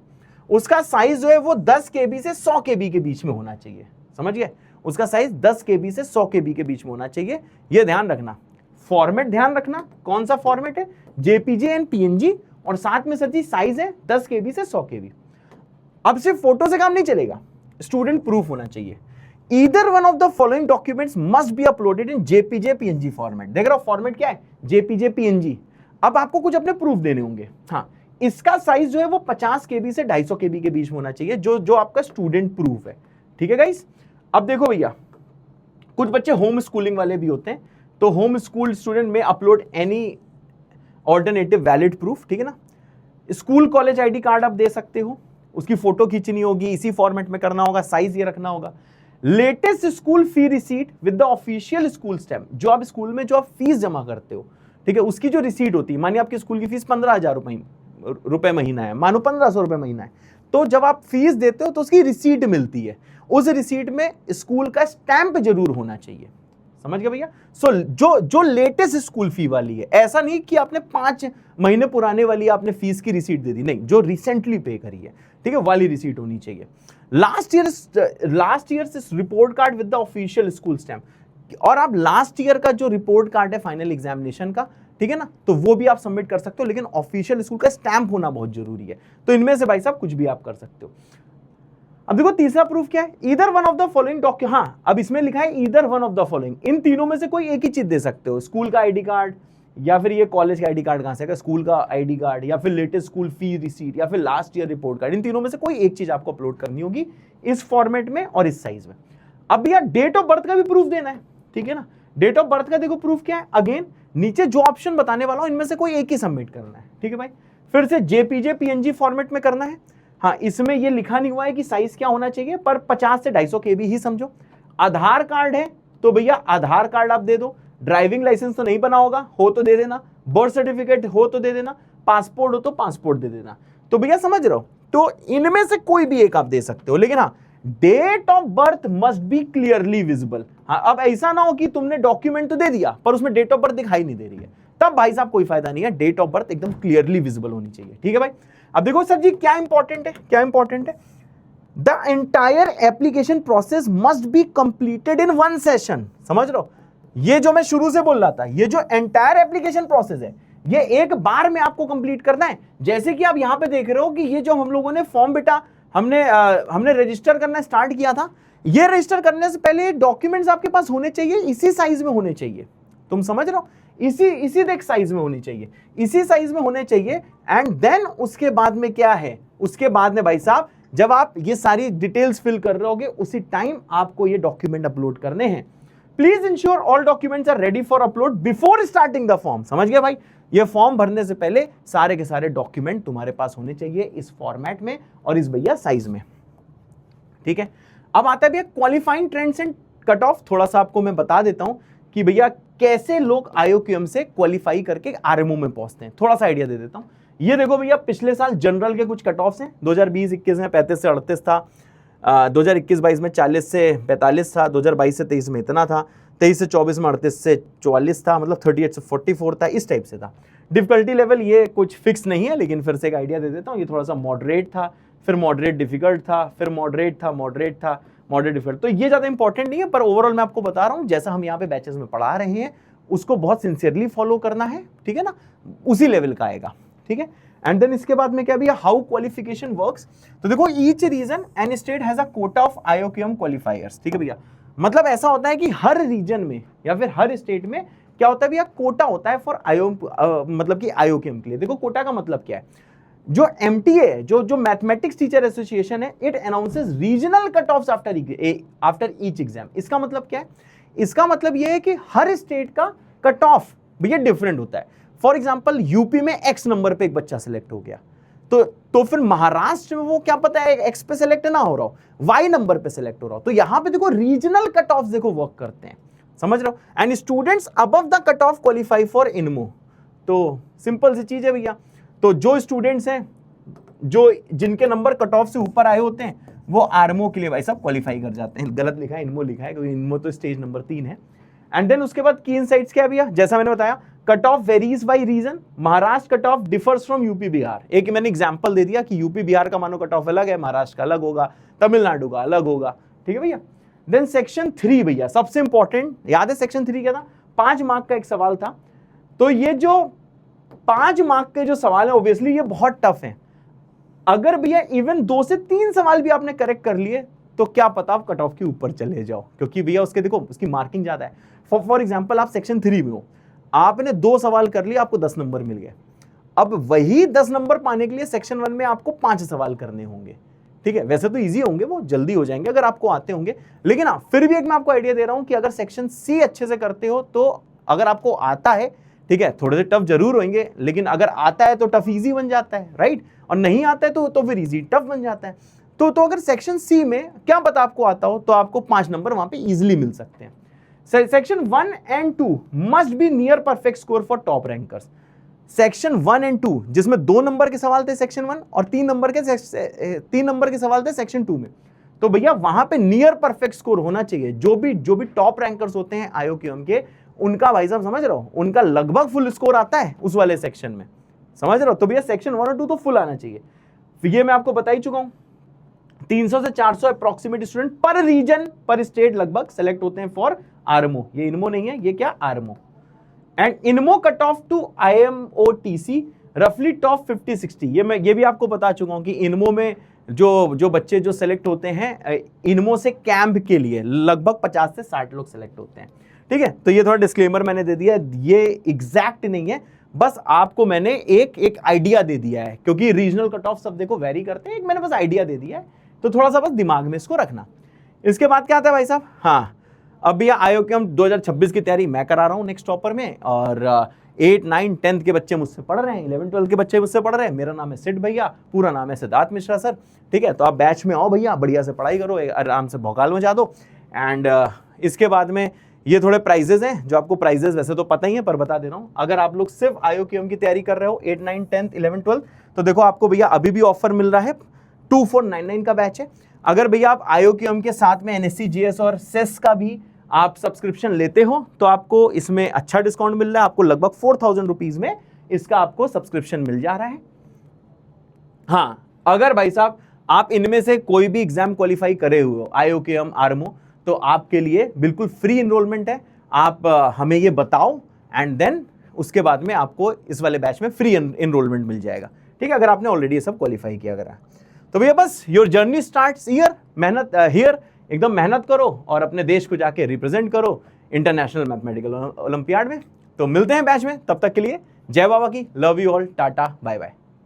उसका साइज जो है वो 10 KB से 100 KB के बीच में होना चाहिए, समझिए, उसका साइज 10 KB से 100 KB के बीच में होना चाहिए, ये ध्यान रखना। फॉर्मेट ध्यान रखना, कौन सा फॉर्मेट है, JPG एंड PNG, और साथ में सर जी साइज है 10 KB से 100 KB। अब सिर्फ फोटो से काम नहीं चलेगा, स्टूडेंट प्रूफ होना चाहिए। Either one of the following documents must be uploaded in JPG PNG format. देख रहे हो फॉर्मेट क्या है, जेपीजे पीएनजी। अब आपको कुछ अपने प्रूफ देने होंगे। हाँ, इसका साइज जो है वो 50 केबी से 250 केबी के बीच में होना चाहिए, जो आपका स्टूडेंट प्रूफ है। ठीक है गाइस, अब देखो भैया, कुछ बच्चे होम स्कूलिंग वाले भी होते हैं, तो होम स्कूल स्टूडेंट में upload any alternative valid proof. ठीक है ना, स्कूल कॉलेज आईडी कार्ड आप दे सकते हो, उसकी फोटो खींचनी होगी, इसी फॉर्मेट में करना होगा, साइज ये रखना होगा। Latest school fee receipt with the official school stamp, जो आप स्कूल में जो आप फीस जमा करते हो, ठीक है, उसकी जो रिसीट होती है, मानिए आपकी स्कूल की फीस 15,000 रुपए महीना है, मानो 1500 रुपए महीना है, तो जब आप फीस देते हो तो उसकी रिसीट मिलती है, उस रिसीट में स्कूल का स्टैंप जरूर होना चाहिए। समझ गए भैया? सो जो लेटेस्ट स्कूल फी वाली है, ऐसा नहीं कि आपने 5 महीने पुराने वाली आपने फीस की रिसीट दे दी, नहीं, जो रिसेंटली पे करी है, ठीक है, वाली रिसीट होनी चाहिए। Last year report card with the official school stamp, और आप लास्ट ईयर का जो रिपोर्ट कार्ड है फाइनल एग्जामिनेशन का, ठीक है ना, तो वो भी आप सबमिट कर सकते हो, लेकिन ऑफिशियल स्कूल का स्टैंप होना बहुत जरूरी है। तो इनमें से भाई साहब कुछ भी आप कर सकते हो। अब देखो तीसरा प्रूफ क्या है, either one of the following document. हाँ, अब इसमें लिखा है either one of the following, इन तीनों में से कोई एक ही चीज दे सकते हो, स्कूल का आईडी कार्ड, या फिर ये कॉलेज का आईडी कार्ड कहां से आएगा, स्कूल का आईडी कार्ड, या फिर लेटेस्ट स्कूल फी रिसीट, या फिर लास्ट ईयर रिपोर्ट कार्ड। इन तीनों में से कोई एक चीज आपको अपलोड करनी होगी इस फॉर्मेट में और इस साइज में। अब भैया डेट ऑफ बर्थ का भी प्रूफ देना है, ठीक है ना। डेट ऑफ बर्थ का देखो प्रूफ क्या है, अगेन नीचे जो ऑप्शन बताने वाला हूं इनमें से कोई एक ही सबमिट करना है, ठीक है भाई। फिर से जेपीजे पीएनजी फॉर्मेट में करना है। हाँ, इसमें ये लिखा नहीं हुआ है कि साइज क्या होना चाहिए, पर 50 से 250 केबी ही समझो। आधार कार्ड है तो भैया आधार कार्ड आप दे दो, ड्राइविंग लाइसेंस तो नहीं बना होगा, हो तो दे देना, बर्थ सर्टिफिकेट हो तो दे देना, पासपोर्ट हो तो पासपोर्ट दे देना। तो भैया समझ रहे हो, तो इनमें से कोई भी एक आप दे सकते हो, लेकिन हाँ, date of birth must be clearly visible. हाँ, अब ऐसा ना हो कि तुमने डॉक्यूमेंट तो दे दिया पर उसमें डेट ऑफ बर्थ दिखाई नहीं दे रही है, तब भाई साहब कोई फायदा नहीं है, डेट ऑफ बर्थ एकदम क्लियरली विजिबल होनी चाहिए, ठीक है भाई। अब देखो सर जी क्या इंपॉर्टेंट है, क्या इंपॉर्टेंट है, the entire application process must be completed in one session. समझ रहे हो, ये जो मैं शुरू से बोल रहा था, ये जो एंटायर एप्लीकेशन प्रोसेस है, ये एक बार में आपको कंप्लीट करना है। जैसे कि आप यहां पे देख रहे हो कि ये जो हम लोगों ने फॉर्म बेटा हमने रजिस्टर करना स्टार्ट किया था, ये रजिस्टर करने से पहले डॉक्यूमेंट्स आपके पास होने चाहिए, इसी साइज में होने चाहिए। तुम समझ रहे हो, इसी देख साइज में होनी चाहिए, इसी साइज में होने चाहिए। एंड देन उसके बाद में क्या है, उसके बाद में भाई साहब जब आप ये सारी डिटेल्स फिल कर रहे होगे, उसी टाइम आपको ये डॉक्यूमेंट अपलोड करने हैं। Please ensure all documents are ready for upload before starting the form. समझ गए भाई, ये फॉर्म भरने से पहले सारे के सारे डॉक्यूमेंट तुम्हारे पास होने चाहिए इस फॉर्मेट में और इस भैया साइज में, ठीक है। अब आता है भैया qualifying trends and cut off. थोड़ा सा आपको मैं बता देता हूं कि भैया कैसे लोग IOQM से क्वालिफाई करके RMO में पहुंचते हैं, थोड़ा सा आइडिया दे देता हूं। ये देखो भैया, पिछले साल जनरल के कुछ कट ऑफ्स हैं, 2020-21 में 35 से 38 था, 2021-22 में 40 से 45 था, 2022 से 23 में इतना था, 23 से 24 में 38 से 44 था, मतलब 38 से 44 था, इस टाइप से था। डिफिकल्टी लेवल ये कुछ फिक्स नहीं है, लेकिन फिर से एक आइडिया दे देता हूँ, ये थोड़ा सा मॉडरेट था, फिर मॉडरेट डिफिकल्ट था, फिर मॉडरेट था, मॉडरेट था, मॉडरेट डिफिकल्ट। तो ये ज़्यादा इंपॉर्टेंट नहीं है, पर ओवरऑल मैं आपको बता रहा हूँ, जैसा हम यहाँ पे बैचेस में पढ़ा रहे हैं उसको बहुत सिंसियरली फॉलो करना है, ठीक है ना, उसी लेवल का आएगा, ठीक है। एंड देन इसके बाद में क्या भैया, हाउ क्वालिफिकेशन वर्क्स। तो देखो each reason and state has a Kota of IOQM क्वालिफायर्स, ठीक है भैया। मतलब ऐसा होता है कि हर रीजन में या फिर हर स्टेट में क्या होता है भैया, कोटा होता है फॉर मतलब कि IOQM के लिए। देखो कोटा का मतलब क्या है, जो MTA है, जो मैथमेटिक्स टीचर एसोसिएशन है, it announces regional cut offs after each exam. इसका मतलब क्या है, इसका मतलब यह है कि हर स्टेट का कट ऑफ भैया डिफरेंट होता है। फॉर एग्जाम्पल यूपी में X नंबर पे एक बच्चा सिलेक्ट हो गया, तो फिर महाराष्ट्र में वो क्या पता है X पे सिलेक्ट ना हो रहा हो, Y नंबर पे सिलेक्ट हो रहा हो। तो यहां पे देखो रीजनल कट ऑफ देखो वर्क करते हैं, समझ रहे हो। And students above the cut off qualify for INMO। तो सिंपल सी चीज है भैया, तो जो स्टूडेंट्स हैं जो जिनके नंबर कट ऑफ से ऊपर आए होते हैं वो RMO के लिए भाई साहब क्वालिफाई कर जाते हैं। गलत लिखा है, INMO लिखा है, क्योंकि INMO तो स्टेज नंबर 3 है। एंड देन उसके बाद की इनसाइट्स क्या है भैया, जैसा मैंने बताया, cut off varies by region. Maharashtra cut off differs from UP Bihar. एक मैंने एग्जांपल दे दिया कि यूपी बिहार का मानो कट ऑफ अलग है, महाराष्ट्र का अलग होगा, तमिलनाडु का अलग होगा, ठीक है भैया। देन सेक्शन 3 भैया सबसे इंपॉर्टेंट, याद है सेक्शन 3 क्या था, 5 मार्क का एक सवाल था। तो ये जो 5 मार्क के जो सवाल है ऑब्वियसली ये बहुत टफ है। अगर भैया इवन 2 से 3 सवाल भी आपने करेक्ट कर लिए तो क्या पता आप कट ऑफ के ऊपर चले जाओ, क्योंकि भैया उसके देखो उसकी मार्किंग ज्यादा है। फॉर एग्जाम्पल आप सेक्शन 3 में हो, आपने 2 सवाल कर लिए, आपको 10 नंबर मिल गए। अब वही 10 नंबर पाने के लिए सेक्शन 1 में आपको 5 सवाल करने होंगे, ठीक है। वैसे तो इजी होंगे, वो जल्दी हो जाएंगे अगर आपको आते होंगे, लेकिन हाँ फिर भी एक मैं आपको आइडिया दे रहा हूं कि अगर सेक्शन सी अच्छे से करते हो तो अगर आपको आता है, ठीक है, थोड़े से टफ जरूर होंगे, लेकिन अगर आता है तो टफ इजी बन जाता है, राइट, और नहीं आता है तो फिर इजी टफ बन जाता है। तो अगर सेक्शन सी में क्या पता आपको आता हो तो आपको 5 नंबर वहां पे इजीली मिल सकते हैं। Section 1 and 2 must be near perfect score for top rankers. Section 1 and 2 जिसमें 2 नंबर के सवाल थे सेक्शन 1 और 3 नंबर के सवाल थे सेक्शन 2 में, तो भैया वहां पे नियर परफेक्ट स्कोर होना चाहिए। जो भी टॉप रैंकर्स होते हैं IOQM के, उनका भाई साहब समझ रहे हो, उनका लगभग फुल स्कोर आता है उस वाले सेक्शन में, समझ रहे हो। तो भैया सेक्शन 1 और 2 तो फुल आना चाहिए। ये मैं आपको बता ही चुका हूं, 300 से 400 अप्रोक्सीमेट स्टूडेंट पर रीजन पर स्टेट लगभग सेलेक्ट होते हैं फॉर आरएमओ। ये इनमो नहीं है, ये क्या RMO. And INMO cut off to IMOTC रफली टॉप 50-60। ये भी आपको बता चुका हूं कि इनमो में जो बच्चे जो सेलेक्ट होते हैं इनमो से कैंप के लिए लगभग 50 से 60 लोग सेलेक्ट होते हैं, ठीक है। तो ये थोड़ा डिस्क्लेमर मैंने दे दिया, ये एग्जैक्ट नहीं है, बस आपको मैंने एक आइडिया दे दिया है, क्योंकि रीजनल कट ऑफ सब देखो वेरी करते हैं, एक मैंने बस आइडिया दे दिया है, तो थोड़ा सा बस दिमाग में इसको रखना। इसके बाद क्या आता है भाई साहब, हाँ अब भैया IOQM 2026 की तैयारी मैं करा रहा हूँ नेक्स्ट टॉपर में, और 8, 9, 10 के बच्चे मुझसे पढ़ रहे हैं, 11, 12 के बच्चे मुझसे पढ़ रहे हैं। मेरा नाम है सिड भैया, पूरा नाम है सिद्धार्थ मिश्रा सर, ठीक है। तो आप बैच में आओ भैया, बढ़िया से पढ़ाई करो, आराम से भौकाल मचा दो। एंड इसके बाद में ये थोड़े प्राइजेस हैं, जो आपको प्राइजेस वैसे तो पता ही है पर बता दे रहा हूँ। अगर आप लोग सिर्फ IOQM की तैयारी कर रहे हो 8, 9, 10, 11, 12, तो देखो आपको भैया अभी भी ऑफर मिल रहा है, 2499 का बैच है। अगर भैया आप IOQM के साथ में NSC GS और सेस का भी आप सब्सक्रिप्शन लेते हो तो आपको इसमें अच्छा डिस्काउंट मिल रहा है, आपको लगभग 4000 रुपीज में इसका आपको सब्सक्रिप्शन मिल जा रहा है। हाँ अगर भाई साहब आप इनमें से कोई भी एग्जाम क्वालिफाई करे हुए हो IOQM आरएमओ, तो आपके लिए बिल्कुल फ्री इनरोलमेंट है। आप हमें ये बताओ एंड देन उसके बाद में आपको इस वाले बैच में फ्री इनरोलमेंट मिल जाएगा, ठीक है, अगर आपने ऑलरेडी ये सब क्वालिफाई किया करा। तो भैया बस योर जर्नी स्टार्ट्स हियर, मेहनत हियर, एकदम मेहनत करो और अपने देश को जाके रिप्रेजेंट करो इंटरनेशनल मैथमेटिकल ओलंपियाड में। तो मिलते हैं बैच में, तब तक के लिए जय बाबा की, love you all, tata bye bye.